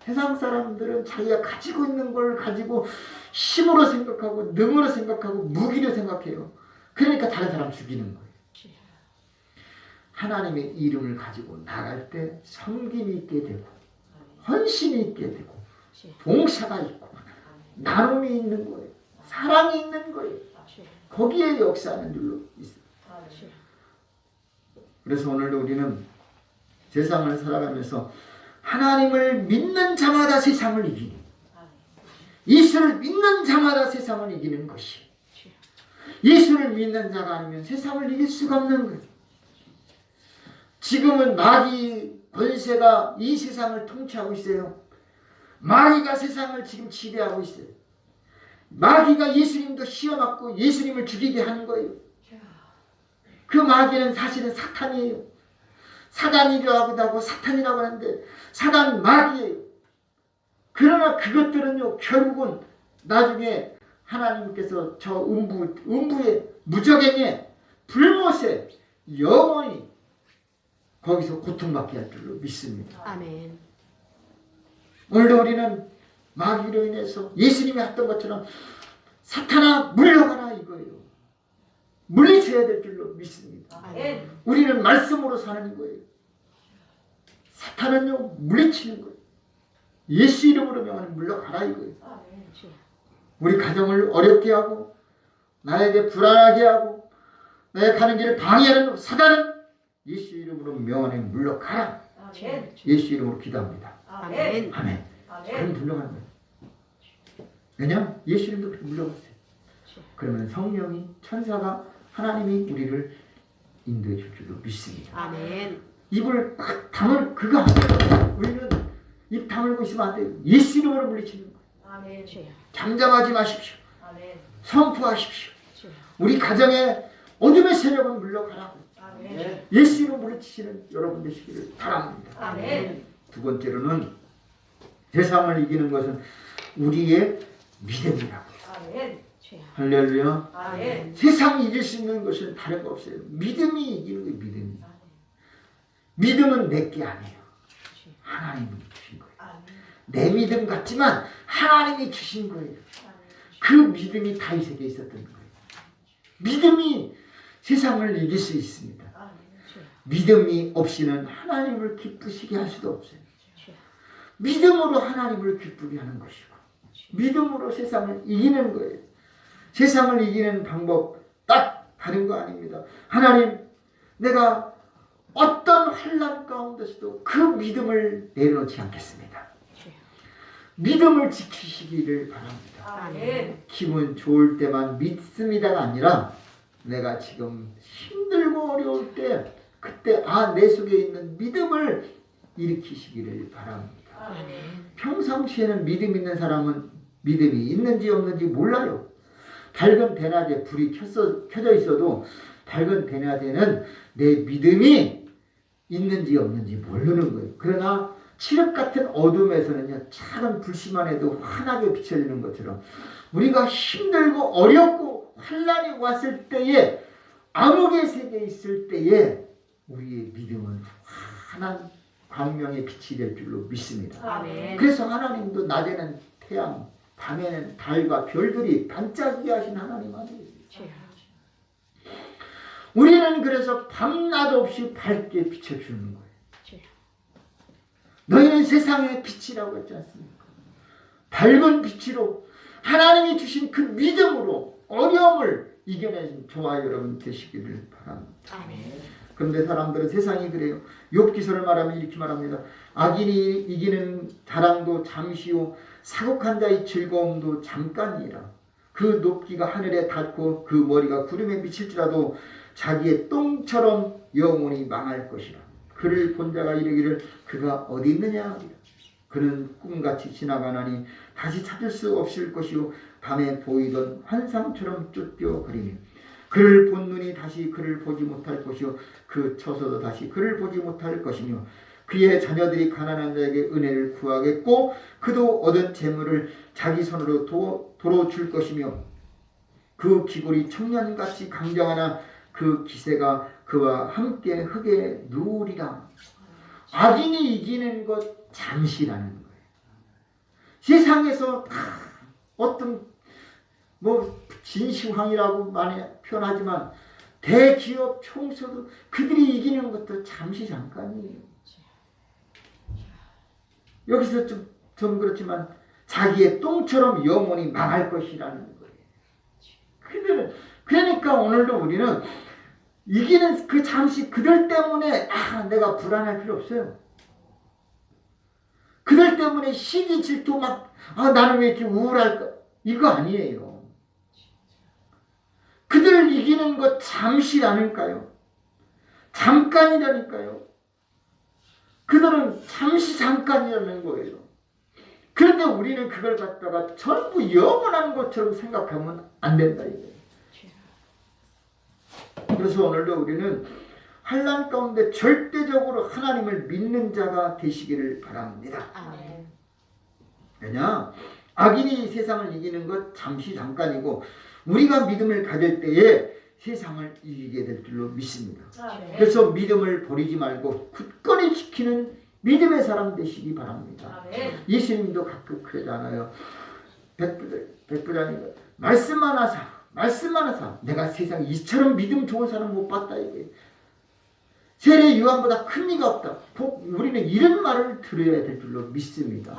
세상 사람들은 자기가 가지고 있는 걸 가지고 힘으로 생각하고 능으로 생각하고 무기로 생각해요. 그러니까 다른 사람 죽이는 거예요. 하나님의 이름을 가지고 나갈 때 섬김이 있게 되고 헌신이 있게 되고 봉사가 있고 나눔이 있는 거예요. 사랑이 있는 거예요. 거기에 역사하는 줄로 있어요. 그래서 오늘도 우리는 세상을 살아가면서 하나님을 믿는 자마다 세상을 이기는, 예수를 믿는 자마다 세상을 이기는 것이, 예수를 믿는 자가 아니면 세상을 이길 수가 없는 거예요. 지금은 마귀 권세가 이 세상을 통치하고 있어요. 마귀가 세상을 지금 지배하고 있어요. 마귀가 예수님도 씌워맞고 예수님을 죽이게 하는 거예요. 그 마귀는 사실은 사탄이에요. 사단이라고도 하고 사탄이라고 하는데 사단 마귀예요. 그러나 그것들은요 결국은 나중에 하나님께서 저 음부의 무적행에 불못에 영원히 거기서 고통받게 할 줄로 믿습니다. 아멘. 오늘도 우리는 마귀로 인해서 예수님이 했던 것처럼 사탄아 물러가라 이거예요. 물리쳐야 될 줄로 믿습니다. 아멘. 우리는 말씀으로 사는 거예요. 사탄은요 물리치는 거예요. 예수 이름으로 명하니 물러가라 이거예요. 아멘. 주여. 우리 가정을 어렵게 하고 나에게 불안하게 하고 나의 가는 길을 방해하는 사단은 예수 이름으로 명하니 물러가라. 아멘. 예수 이름으로 기도합니다. 아멘. 아멘. 아멘. 저는 물러가는 거예요. 왜냐하면 예수 이름도 그렇게 물러갔어요. 그러면 성령이 천사가 하나님이 우리를 인도해 줄 줄로 믿습니다. 아멘. 입을 딱 다물 그거 안 돼요. 우리는 입 다물고 있으면 안 돼요. 예수 이름으로 물리치는 거예요. 아멘. 주여. 잠잠하지 마십시오. 아멘. 선포하십시오. 주여. 우리 가정에 어둠의 세력은 물러가라고 아멘. 예수 이름으로 물리치시는 여러분 되시기를 바랍니다. 아멘. 두 번째로는 세상을 이기는 것은 우리의 믿음이라고. 아멘. 주여. 할렐루야. 아멘. 세상이 이길 수 있는 것은 다른 거 없어요. 믿음이 이기는 거예요. 믿음이. 믿음은 내게 아니에요. 하나님이 주신 거예요. 아멘. 내 믿음 같지만 하나님이 주신 거예요. 그 믿음이 다윗에게 있었던 거예요. 믿음이 세상을 이길 수 있습니다. 아멘. 주여. 믿음이 없이는 하나님을 기쁘시게 할 수도 없어요. 믿음으로 하나님을 기쁘게 하는 것이고 믿음으로 세상을 이기는 거예요. 세상을 이기는 방법 딱 다른 거 아닙니다. 하나님, 내가 어떤 환난 가운데서도 그 믿음을 내려놓지 않겠습니다. 믿음을 지키시기를 바랍니다. 아멘. 기분 좋을 때만 믿습니다가 아니라 내가 지금 힘들고 어려울 때 그때 내 속에 있는 믿음을 일으키시기를 바랍니다. 아멘. 평상시에는 믿음 있는 사람은 믿음이 있는지 없는지 몰라요. 밝은 대낮에 불이 켜져 있어도 밝은 대낮에는 내 믿음이 있는지 없는지 모르는 거예요. 그러나 칠흑 같은 어둠에서는요, 작은 불씨만 해도 환하게 비춰지는 것처럼 우리가 힘들고 어렵고 환난이 왔을 때에 암흑의 세계에 있을 때에 우리의 믿음은 환한 광명의 빛이 될 줄로 믿습니다. 아멘. 그래서 하나님도 낮에는 태양, 밤에는 달과 별들이 반짝이게 하신 하나님 아니에요. 우리는 그래서 밤낮 없이 밝게 비춰주는 거예요. 너희는 세상의 빛이라고 했지 않습니까? 밝은 빛으로 하나님이 주신 그 믿음으로 어려움을 이겨내는 저와 여러분 되시기를 바랍니다. 아멘. 그런데 사람들은 세상이 그래요. 욥기서를 말하면 이렇게 말합니다. 악인이 이기는 자랑도 잠시요 사곡한 자의 즐거움도 잠깐이라. 그 높기가 하늘에 닿고 그 머리가 구름에 미칠지라도 자기의 똥처럼 영원히 망할 것이라. 그를 본 자가 이르기를 그가 어디 있느냐 하리라. 그는 꿈같이 지나가나니 다시 찾을 수 없을 것이요 밤에 보이던 환상처럼 쫓겨거리니 그를 본 눈이 다시 그를 보지 못할 것이요 그 처소도 다시 그를 보지 못할 것이며 그의 자녀들이 가난한 자에게 은혜를 구하겠고 그도 얻은 재물을 자기 손으로 도로 줄 것이며 그 기골이 청년같이 강정하나 그 기세가 그와 함께 흙에 누우리라. 악인이 이기는 것 잠시라는 거예요. 세상에서 어떤 진시황이라고 많이 표현하지만 대기업 총수도 그들이 이기는 것도 잠시 잠깐이에요. 여기서 좀 그렇지만 자기의 똥처럼 영원히 망할 것이라는 거예요. 그러니까 오늘도 우리는 이기는 그 잠시 그들 때문에 내가 불안할 필요 없어요. 그들 때문에 시기 질투 나는 왜 이렇게 우울할까? 이거 아니에요. 그들 이기는 것 잠시라니까요. 잠깐이라니까요. 그들은 잠시 잠깐이라는 거예요. 그런데 우리는 그걸 갖다가 전부 영원한 것처럼 생각하면 안 된다 이거예요. 그래서 오늘도 우리는 환난 가운데 절대적으로 하나님을 믿는 자가 되시기를 바랍니다. 아멘. 왜냐? 악인이 세상을 이기는 것 잠시 잠깐이고 우리가 믿음을 가질 때에 세상을 이기게 될 줄로 믿습니다. 아멘. 그래서 믿음을 버리지 말고 굳건히 지키는 믿음의 사람 되시기 바랍니다. 아멘. 예수님도 가끔 그러잖아요. 백부장님 말씀만 하사 내가 세상에 이처럼 믿음 좋은 사람 못 봤다 이게. 세례 요한보다 큰 이가 없다. 우리는 이런 말을 들어야 될 줄로 믿습니다.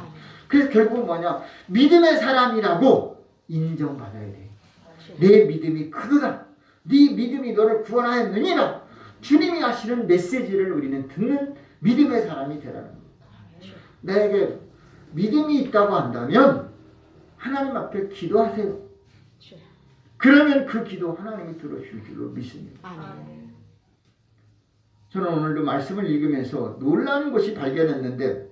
그래서 결국은 뭐냐? 믿음의 사람이라고 인정받아야 돼. 내 믿음이 크다. 네 믿음이 너를 구원하였느니라. 주님이 하시는 메시지를 우리는 듣는 믿음의 사람이 되라는 거예요. 나에게 믿음이 있다고 한다면 하나님 앞에 기도하세요. 그러면 그 기도 하나님이 들어주실 줄로 믿습니다. 저는 오늘도 말씀을 읽으면서 놀라운 것이 발견했는데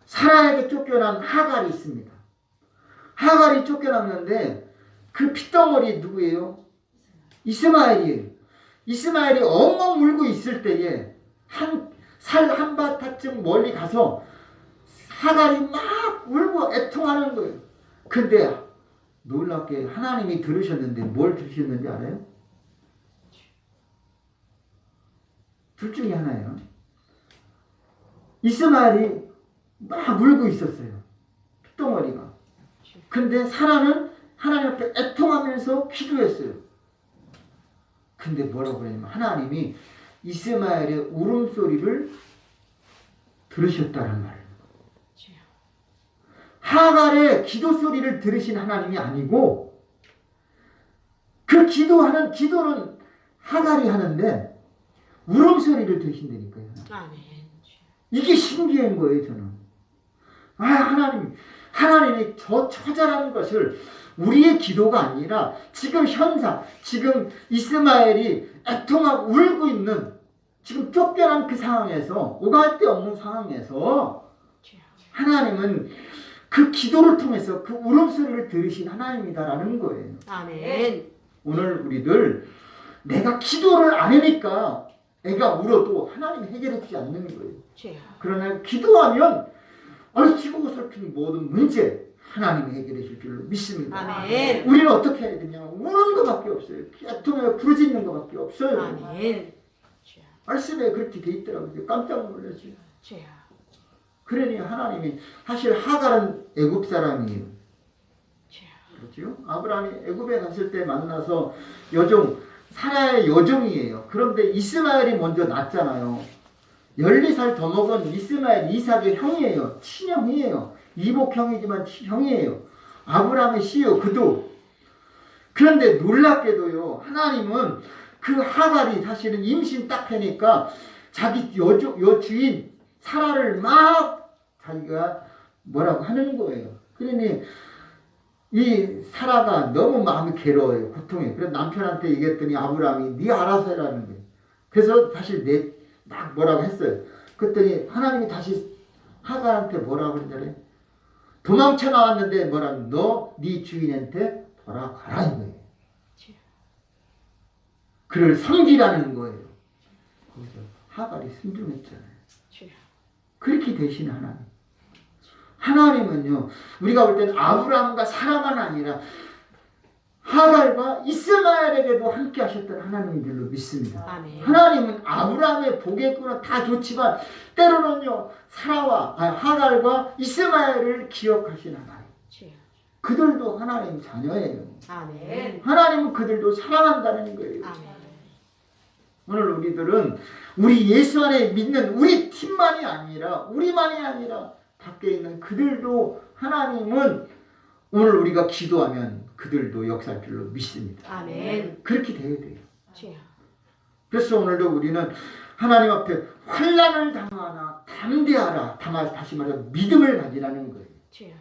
사라에게 쫓겨난 하갈이 있습니다. 하갈이 쫓겨났는데 그 핏덩어리 누구예요? 이스마엘이에요. 이스마엘이 엉엉 울고 있을 때에 살 한바탕쯤 멀리 가서 하갈이 막 울고 애통하는 거예요. 근데 놀랍게 하나님이 들으셨는데 뭘 들으셨는지 알아요? 둘 중에 하나예요. 이스마엘이 막 울고 있었어요. 핏덩어리가. 근데 사라는 하나님 앞에 애통하면서 기도했어요. 근데 뭐라고 그러냐면 하나님이 이스마엘의 울음소리를 들으셨다는 말이에요. 하갈의 기도소리를 들으신 하나님이 아니고 그 기도는 하갈이 하는데 울음소리를 들으신다니까요. 이게 신기한 거예요, 저는. 하나님이 저 처자라는 것을 우리의 기도가 아니라 지금 지금 이스마엘이 애통하고 울고 있는 지금 쫓겨난 그 상황에서 오갈 데 없는 상황에서 하나님은 그 기도를 통해서 그 울음소리를 들으신 하나님이다라는 거예요. 아멘. 오늘 우리들 내가 기도를 안 하니까 애가 울어도 하나님이 해결해 주지 않는 거예요. 그러나 기도하면 얽히고 설킨 모든 문제 하나님이 해결해 줄 줄로 믿습니다. 아멘. 우리는 어떻게 해야 되냐? 우는 것밖에 없어요. 애통에 부르짖는 것밖에 없어요. 아멘. 말씀에 그렇게 돼 있더라고요. 깜짝 놀랐어요. 그러니 하나님이 사실 하갈은 애굽 사람이에요. 그렇죠? 아브라함이 애굽에 갔을 때 만나서 사라의 여종이에요. 그런데 이스마엘이 먼저 낳았잖아요. 14살 더 먹은 이스마엘 이삭의 형이에요. 친형이에요. 이복형이지만 형이에요. 아브라함의 씨요. 그도. 그런데 놀랍게도요. 하나님은 그 하갈이 사실은 임신 딱 하니까 자기 여주인 사라를 막 자기가 뭐라고 하는 거예요. 그러니 이 사라가 너무 마음이 괴로워요. 고통해요. 그래서 남편한테 얘기했더니 아브라함이 네 알아서 해라는 거예요. 그래서 사실 막 뭐라고 했어요. 그랬더니 하나님이 다시 하갈한테 뭐라고 그러더래? 도망쳐 나왔는데 너 네 주인한테 돌아가라 이 거예요. 그를 섬기라는 거예요. 거기서 하갈이 순종했잖아요. 그렇게 되신 하나님. 하나님은요, 우리가 볼 때는 아브라함과 사라만 아니라 하갈과 이스마엘에게도 함께 하셨던 하나님인 줄로 믿습니다. 아멘. 하나님은 아브라함의 복의꾼은 다 좋지만 때로는요, 하갈과 이스마엘을 기억하신 하나님. 그들도 하나님 자녀예요. 아멘. 하나님은 그들도 사랑한다는 거예요. 아멘. 오늘 우리들은 우리 예수 안에 믿는 우리 팀만이 아니라 우리만이 아니라 밖에 있는 그들도 하나님은 오늘 우리가 기도하면 그들도 역사할 줄로 믿습니다. 아멘. 그렇게 돼야 돼요. 그래서 오늘도 우리는 하나님 앞에 환난을 당하나 담대하라. 다시 말해서 믿음을 가지라는 거예요.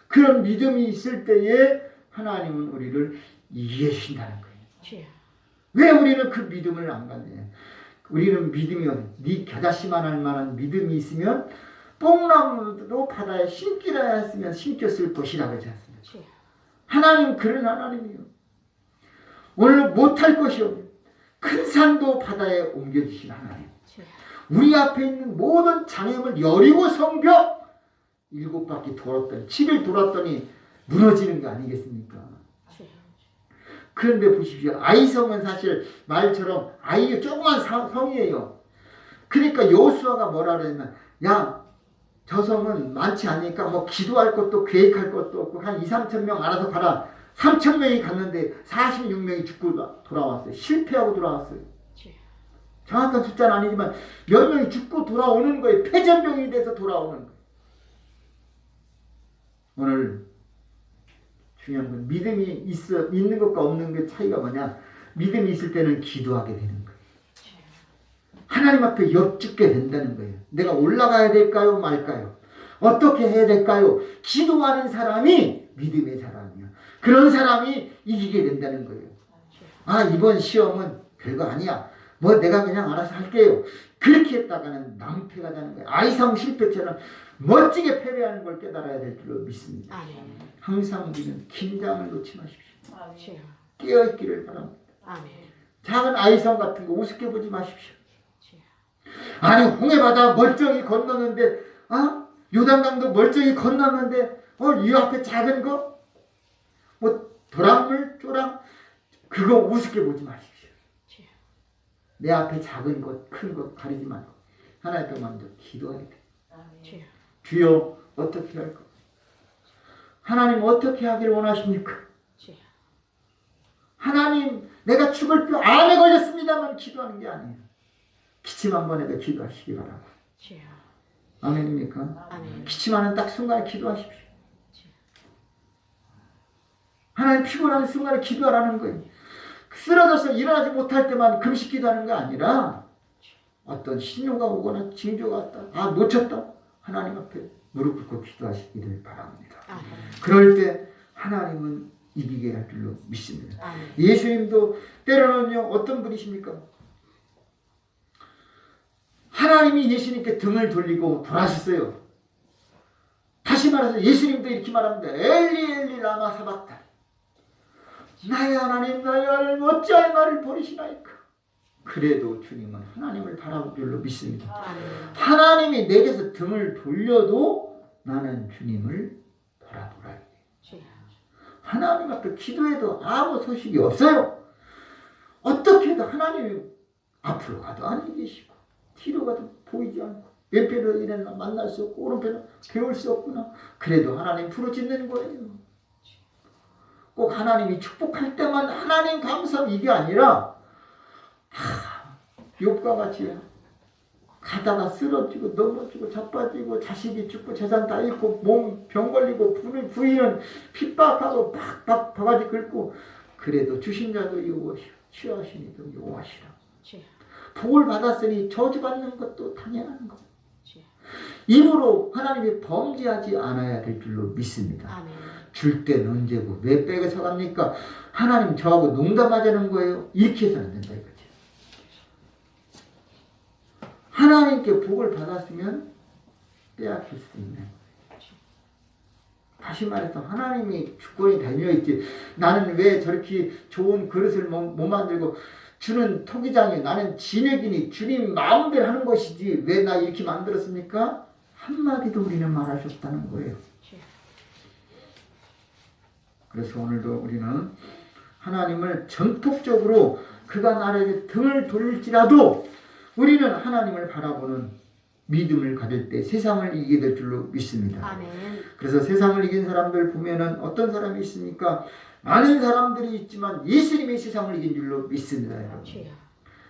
그런 믿음이 있을 때에 하나님은 우리를 이기해 주신다는 거예요. 왜 우리는 그 믿음을 안 갖느냐? 우리는 네 겨자씨만 할 만한 믿음이 있으면 뽕나무도 바다에 심기라 했으면 심겼을 것이라 그러지 않습니까? 하나님 그런 하나님이요. 오늘 못할 것이 없는 큰 산도 바다에 옮겨주신 하나님. 우리 앞에 있는 모든 장애물 여리고 성벽 7바퀴 돌았더니 7일 돌았더니 무너지는 거 아니겠습니까? 그런데 보십시오. 아이성은 사실 말처럼 조그만 성이에요. 그러니까 여호수아가 뭐라 그랬냐면 저 성은 많지 않으니까 뭐 기도할 것도 계획할 것도 없고 한 2-3천 명 알아서 가라. 3천 명이 갔는데 46명이 죽고 돌아왔어요. 실패하고 돌아왔어요. 정확한 숫자는 아니지만 몇 명이 죽고 돌아오는 거예요. 패전병이 돼서 돌아오는 거예요. 오늘 중요한 건 믿음이 있는 것과 없는 게 차이가 뭐냐? 믿음이 있을 때는 기도하게 되는 거예요. 하나님 앞에 엽죽게 된다는 거예요. 내가 올라가야 될까요? 말까요? 어떻게 해야 될까요? 기도하는 사람이 믿음의 사람이야. 그런 사람이 이기게 된다는 거예요. 아, 이번 시험은 별거 아니야. 뭐 내가 그냥 알아서 할게요. 그렇게 했다가는 낭패가 되는 거예요. 아이성 실패처럼 멋지게 패배하는 걸 깨달아야 될 줄로 믿습니다. 항상 우리는 긴장을 놓지 마십시오. 깨어있기를 바랍니다. 작은 아이성 같은 거 우습게 보지 마십시오. 아니, 홍해바다 멀쩡히 건너는데, 요단강도 멀쩡히 건너는데, 이 앞에 작은 거? 뭐 도랑물, 쪼랑, 그거 우습게 보지 마십시오. 내 앞에 작은 것, 큰 것 가리지 말고 하나님 앞에 먼저 기도해야 돼. 주여, 어떻게 할까? 하나님 어떻게 하기를 원하십니까? 하나님, 내가 죽을 뼈 암에 걸렸습니다만 기도하는 게 아니에요. 기침 한 번에도 기도하시기 바랍니다. 아멘입니까? 기침하는 딱 순간에 기도하십시오. 하나님, 피곤한 순간에 기도하라는 거예요. 쓰러져서 일어나지 못할 때만 금식 기도하는 게 아니라 어떤 신호가 오거나 징조가 왔다, 놓쳤다, 하나님 앞에 무릎 꿇고 기도하시기를 바랍니다. 그럴 때 하나님은 이기게 할 줄로 믿습니다. 예수님도 때로는요, 어떤 분이십니까? 하나님이 예수님께 등을 돌리고 돌아섰어요. 다시 말해서 예수님도 이렇게 말합니다. 엘리 엘리 라마 사박다. 나의 하나님, 나의 하나님, 어찌하여 나를 버리시나이까. 그래도 주님은 하나님을 바라볼 줄로 믿습니다. 하나님이 내게서 등을 돌려도 나는 주님을 바라보라. 하나님 앞에 기도해도 아무 소식이 없어요. 어떻게 해도 하나님이 앞으로 가도 안 계시고 뒤로 가도 보이지 않고 왼편으로 이래나 만날 수 없고 오른편으로 배울 수 없구나. 그래도 하나님 부르짖는 거예요. 꼭 하나님이 축복할 때만 하나님 감사함, 이게 아니라 욥과 같이 가다가 쓰러지고 넘어지고 자빠지고 자식이 죽고 재산 다 잃고 몸 병 걸리고 부인은 핍박하고 팍팍 바가지 긁고 그래도 주신 자도 여호와시라, 취하신 이도 여호와시라. 복을 받았으니 저주받는 것도 당연한 것. 입으로 하나님이 범죄하지 않아야 될 줄로 믿습니다. 줄 때는 언제고 왜 빼서 갑니까? 하나님 저하고 농담하자는 거예요. 이렇게 해서는 안 된다 이거죠. 하나님께 복을 받았으면 빼앗길 수도 있는 거예요. 다시 말해서 하나님이 주권이 달려있지, 나는 왜 저렇게 좋은 그릇을 못 만들고 주는 토기장에 나는 진액이니 주님 마음대로 하는 것이지 왜 나 이렇게 만들었습니까? 한마디도 우리는 말할 수 없다는 거예요. 그래서 오늘도 우리는 하나님을 전폭적으로 그가 나에게 등을 돌릴지라도 우리는 하나님을 바라보는 믿음을 가질 때 세상을 이기게 될 줄로 믿습니다. 아멘. 그래서 세상을 이긴 사람들 보면은 어떤 사람이 있습니까? 많은 사람들이 있지만 예수님이 세상을 이긴 줄로 믿습니다. 여러분.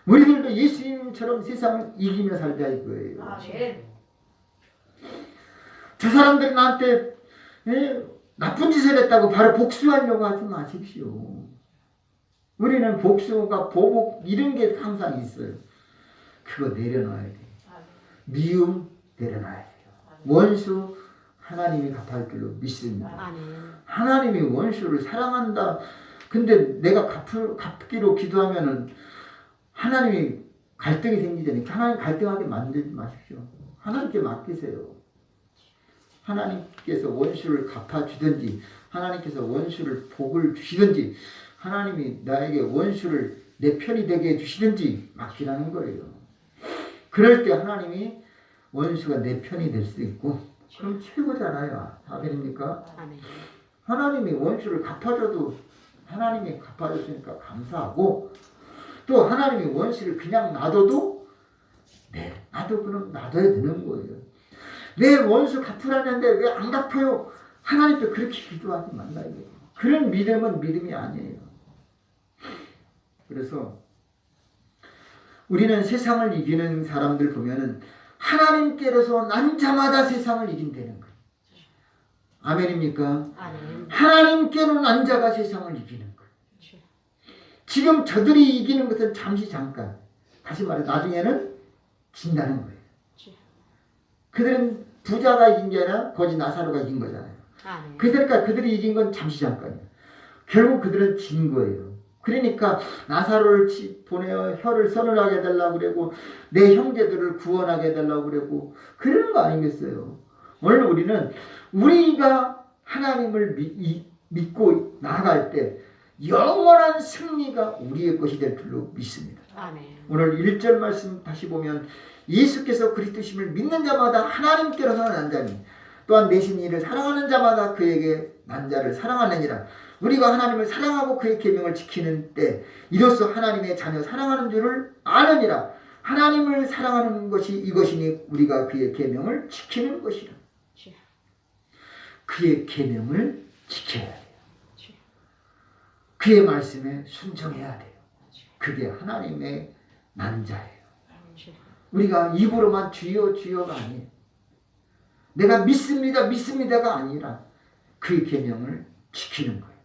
우리들도 예수님처럼 세상을 이기며 살자 이거예요. 아멘. 저 사람들이 나한테 나쁜 짓을 했다고 바로 복수하려고 하지 마십시오. 우리는 복수가 보복 이런 게 항상 있어요. 그거 내려놔야 돼요. 미움 내려놔야 돼요. 원수 하나님이 갚을 줄로 믿습니다. 하나님이 원수를 사랑한다. 근데 내가 갚기로 기도하면은 하나님이 갈등이 생기자니까 하나님 갈등하게 만들지 마십시오. 하나님께 맡기세요. 하나님께서 원수를 갚아주든지 하나님께서 원수를 복을 주시든지 하나님이 나에게 원수를 내 편이 되게 해주시든지 맡기라는 거예요. 그럴 때 하나님이 원수가 내 편이 될 수도 있고 그럼 최고잖아요. 아멘입니까? 하나님이 원수를 갚아줘도 하나님이 갚아줬으니까 감사하고 또 하나님이 원수를 그냥 놔둬도 네, 나도 그럼 놔둬야 되는 거예요. 내 원수 갚으라는데 왜 안 갚아요? 하나님께 그렇게 기도하지 말라요. 그런 믿음은 믿음이 아니에요. 그래서 우리는 세상을 이기는 사람들 보면은 하나님께로서 난 자마다 세상을 이긴다는 거예요. 아멘입니까? 아멘. 하나님께로 난 자가 세상을 이기는 거예요. 지금 저들이 이기는 것은 잠시 잠깐. 다시 말해 나중에는 진다는 거예요. 그들은 부자가 이긴 게 아니라 거지 나사로가 이긴 거잖아요. 아멘. 그러니까 그들이 이긴 건 잠시 잠깐이에요. 결국 그들은 진 거예요. 그러니까 나사로를 보내어 혀를 서늘하게 해달라고 그러고 내 형제들을 구원하게 해달라고 그러고 그러는 거 아니겠어요. 오늘 우리는 우리가 하나님을 믿고 나아갈 때 영원한 승리가 우리의 것이 될 줄로 믿습니다. 아멘. 오늘 1절 말씀 다시 보면 예수께서 그리스도심을 믿는 자마다 하나님께로서 난 자니 또한 내신 이를 사랑하는 자마다 그에게 난 자를 사랑하느니라. 우리가 하나님을 사랑하고 그의 계명을 지키는 때 이로써 하나님의 자녀 사랑하는 줄을 아느니라. 하나님을 사랑하는 것이 이것이니 우리가 그의 계명을 지키는 것이라. 그의 계명을 지켜야 돼요. 그의 말씀에 순종해야 돼요. 그게 하나님의 난 자예요. 우리가 입으로만 주여 주여가 아니에요. 내가 믿습니다 믿습니다가 아니라 그의 계명을 지키는 거예요.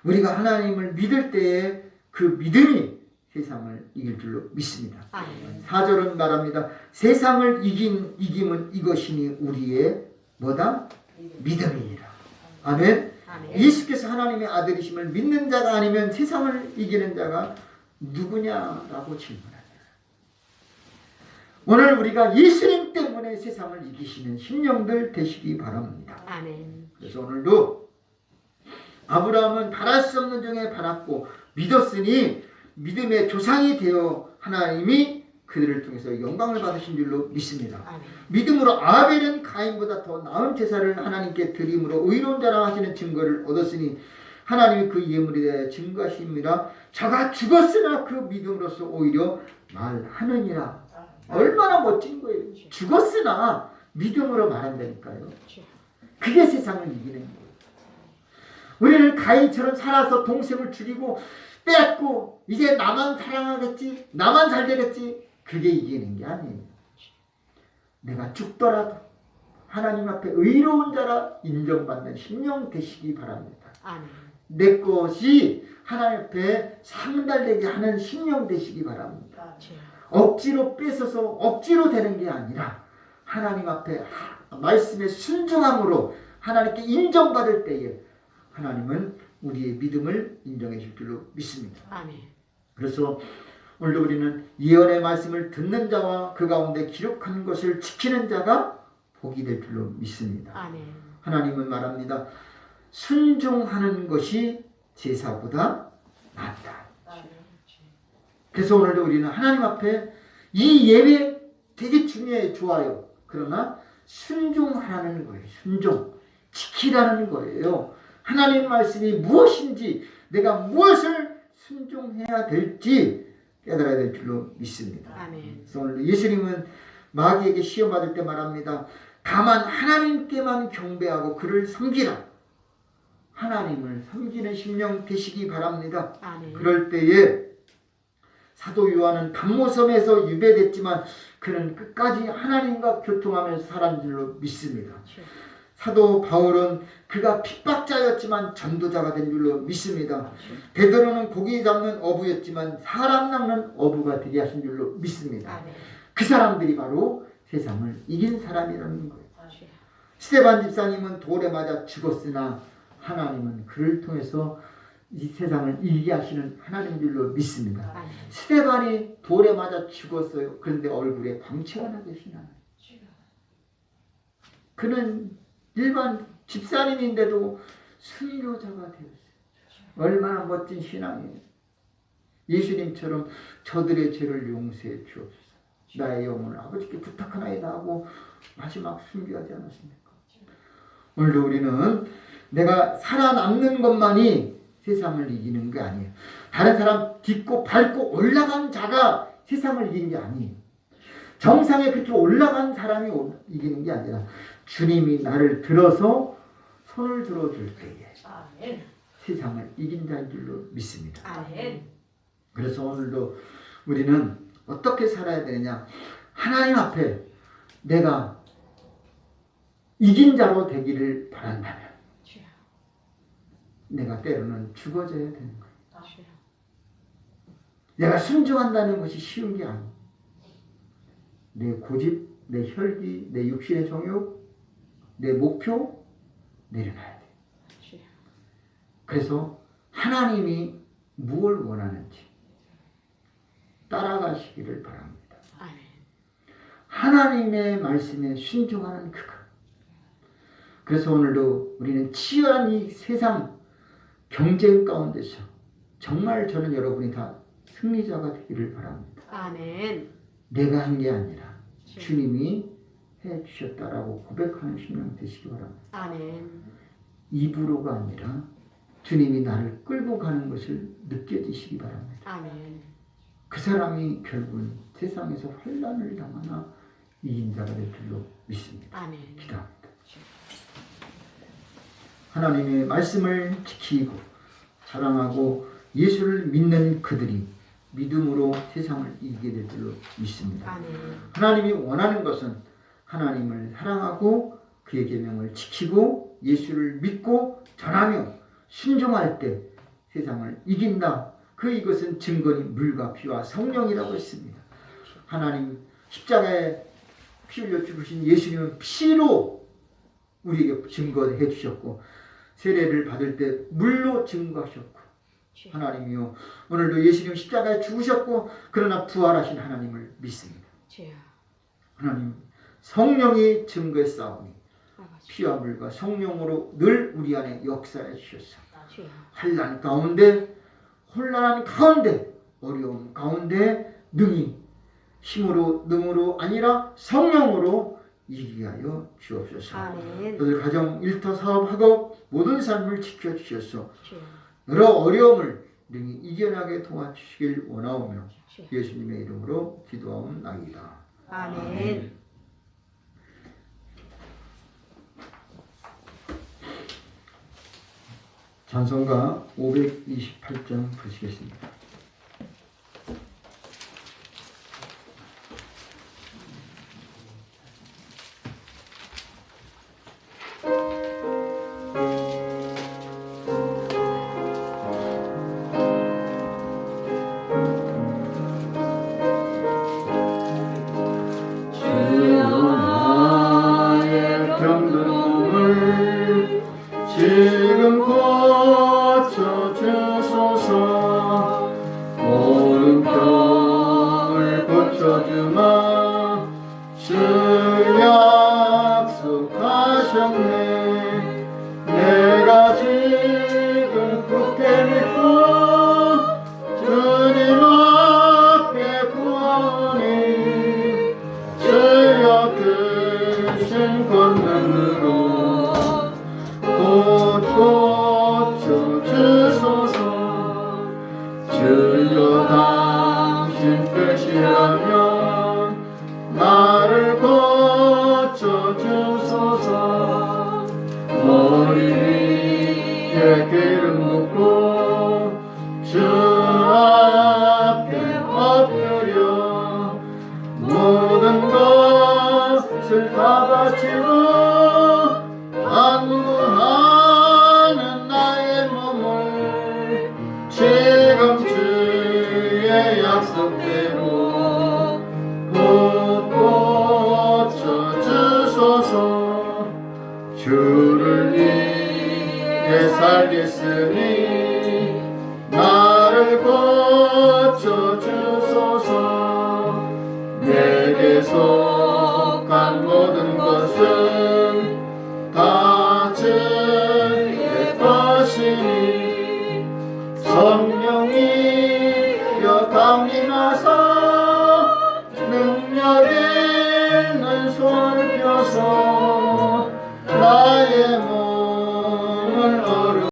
우리가 하나님을 믿을 때에 그 믿음이 세상을 이길 줄로 믿습니다. 4절은 말합니다. 세상을 이김은 이것이니 우리의 뭐다? 믿음이니라. 아멘. 예수께서 하나님의 아들이심을 믿는 자가 아니면 세상을 이기는 자가 누구냐라고 질문합니다. 오늘 우리가 예수님 때문에 세상을 이기시는 심령들 되시기 바랍니다. 아멘. 그래서 오늘도 아브라함은 바랄 수 없는 중에 바랐고 믿었으니 믿음의 조상이 되어 하나님이 그들을 통해서 영광을 받으신 줄로 믿습니다. 아멘. 믿음으로 아벨은 가인보다 더 나은 제사를 하나님께 드림으로 의로운 자라 하시는 증거를 얻었으니 하나님이 그 예물에 대해 증거하십니다. 저가 죽었으나 그 믿음으로서 오히려 말하느니라. 얼마나 멋진 거예요. 죽었으나 믿음으로 말한다니까요. 그게 세상을 이기는 거예요. 우리는 가인처럼 살아서 동생을 죽이고 뺏고 이제 나만 사랑하겠지, 나만 잘 되겠지, 그게 이기는 게 아니에요. 내가 죽더라도 하나님 앞에 의로운 자라 인정받는 심령 되시기 바랍니다. 아멘. 내 것이 하나님 앞에 상달되게 하는 심령 되시기 바랍니다. 억지로 뺏어서 억지로 되는 게 아니라 하나님 앞에 말씀에 순종함으로 하나님께 인정받을 때에 하나님은 우리의 믿음을 인정해 줄 줄로 믿습니다. 아멘. 그래서 오늘도 우리는 예언의 말씀을 듣는 자와 그 가운데 기록한 것을 지키는 자가 복이 될 줄로 믿습니다. 아멘. 하나님은 말합니다. 순종하는 것이 제사보다 낫다. 그래서 오늘도 우리는 하나님 앞에 이 예배 되게 중요해, 좋아요. 그러나 순종하라는 거예요. 순종. 지키라는 거예요. 하나님 말씀이 무엇인지 내가 무엇을 순종해야 될지 깨달아야 될 줄로 믿습니다. 아멘. 그래서 오늘 예수님은 마귀에게 시험받을 때 말합니다. 다만 하나님께만 경배하고 그를 섬기라. 하나님을 섬기는 심령 되시기 바랍니다. 아멘. 그럴 때에 사도 요한은 담모섬에서 유배됐지만 그는 끝까지 하나님과 교통하면서 살았는 줄로 믿습니다. 사도 바울은 그가 핍박자였지만 전도자가 된 줄로 믿습니다. 베드로는 고기 잡는 어부였지만 사람 낚는 어부가 되게 하신 줄로 믿습니다. 아멘. 그 사람들이 바로 세상을 이긴 사람이라는 거예요. 스데반 집사님은 돌에 맞아 죽었으나 하나님은 그를 통해서 이 세상을 이기게 하시는 하나님 줄로 믿습니다. 아멘. 스데반이 돌에 맞아 죽었어요. 그런데 얼굴에 광채가 나 계시나요? 그는 일반 집사님인데도 순교자가 되었어요. 얼마나 멋진 신앙이에요. 예수님처럼 저들의 죄를 용서해 주옵소서. 나의 영혼을 아버지께 부탁하나이다 하고 마지막 순교하지 않았습니까? 오늘도 우리는 내가 살아남는 것만이 세상을 이기는 게 아니에요. 다른 사람 딛고 밟고 올라간 자가 세상을 이기는 게 아니에요. 정상에 그렇게 올라간 사람이 이기는 게 아니라 주님이 나를 들어서 손을 들어줄 때에 아멘. 세상을 이긴 자인 줄로 믿습니다. 아멘. 그래서 오늘도 우리는 어떻게 살아야 되느냐. 하나님 앞에 내가 이긴 자로 되기를 바란다면 주여. 내가 때로는 죽어져야 되는 거예요. 주여. 내가 순종한다는 것이 쉬운 게 아니에요. 내 고집, 내 혈기, 내 육신의 정욕, 내 목표 내려놔야 돼요. 주여. 그래서 하나님이 무엇을 원하는지 따라가시기를 바랍니다. 아멘. 하나님의 말씀에 순종하는 그것. 그래서 오늘도 우리는 치열한 이 세상 경쟁 가운데서 정말 저는 여러분이 다 승리자가 되기를 바랍니다. 아멘. 내가 한 게 아니라 주님이 해 주셨다라고 고백하는 심령 되시기 바랍니다. 아멘. 입으로가 아니라 주님이 나를 끌고 가는 것을 느껴지시기 바랍니다. 아멘. 그 사람이 결국은 세상에서 환난을 당하나 이긴 자가 될 줄로 믿습니다. 아멘. 기도합니다. 하나님의 말씀을 지키고 사랑하고 예수를 믿는 그들이 믿음으로 세상을 이기게 될 줄로 믿습니다. 아멘. 하나님이 원하는 것은 하나님을 사랑하고 그의 계명을 지키고 예수를 믿고 전하며 순종할 때 세상을 이긴다. 이것은 증거니 물과 피와 성령이라고 했습니다. 하나님 십자가에 피 흘려 죽으신 예수님은 피로 우리에게 증거해 주셨고 세례를 받을 때 물로 증거하셨고 하나님이요 오늘도 예수님 십자가에 죽으셨고 그러나 부활하신 하나님을 믿습니다. 하나님 성령이 증거해 싸우니 피와 물과 성령으로 늘 우리 안에 역사해 주셔서 환난 가운데 혼란한 가운데 어려움 가운데 능히 힘으로 능으로 아니라 성령으로 이기게 하여 주옵소서. 아멘. 저들 가정 일터 사업하고 모든 삶을 지켜주셔서 여러 어려움을 능히 이겨나게 도와주시길 원하오며 예수님의 이름으로 기도하옵나이다. 아멘. 찬송가 528장 부르시겠습니다. 지금 고쳐주소서. 모든 병을 고쳐주마. 주 약속하셨네. 내가 지금 굳게 믿고 주님 앞에 구하오니 주여 크신 권능으로 고쳐주소서. 주여 당신 뜻이라면 나를 고쳐주소서. 머리 위에 기름 붓고 주 앞에 엎드려 모든 것을 다 바치고 안무하는 나의 몸을 지금 주의 약속대로 고쳐주소서. 주를 위해 살겠으니 나를 고쳐주소서. 내게 속한 모든 것은 다 주의 것이니 성령이여 강림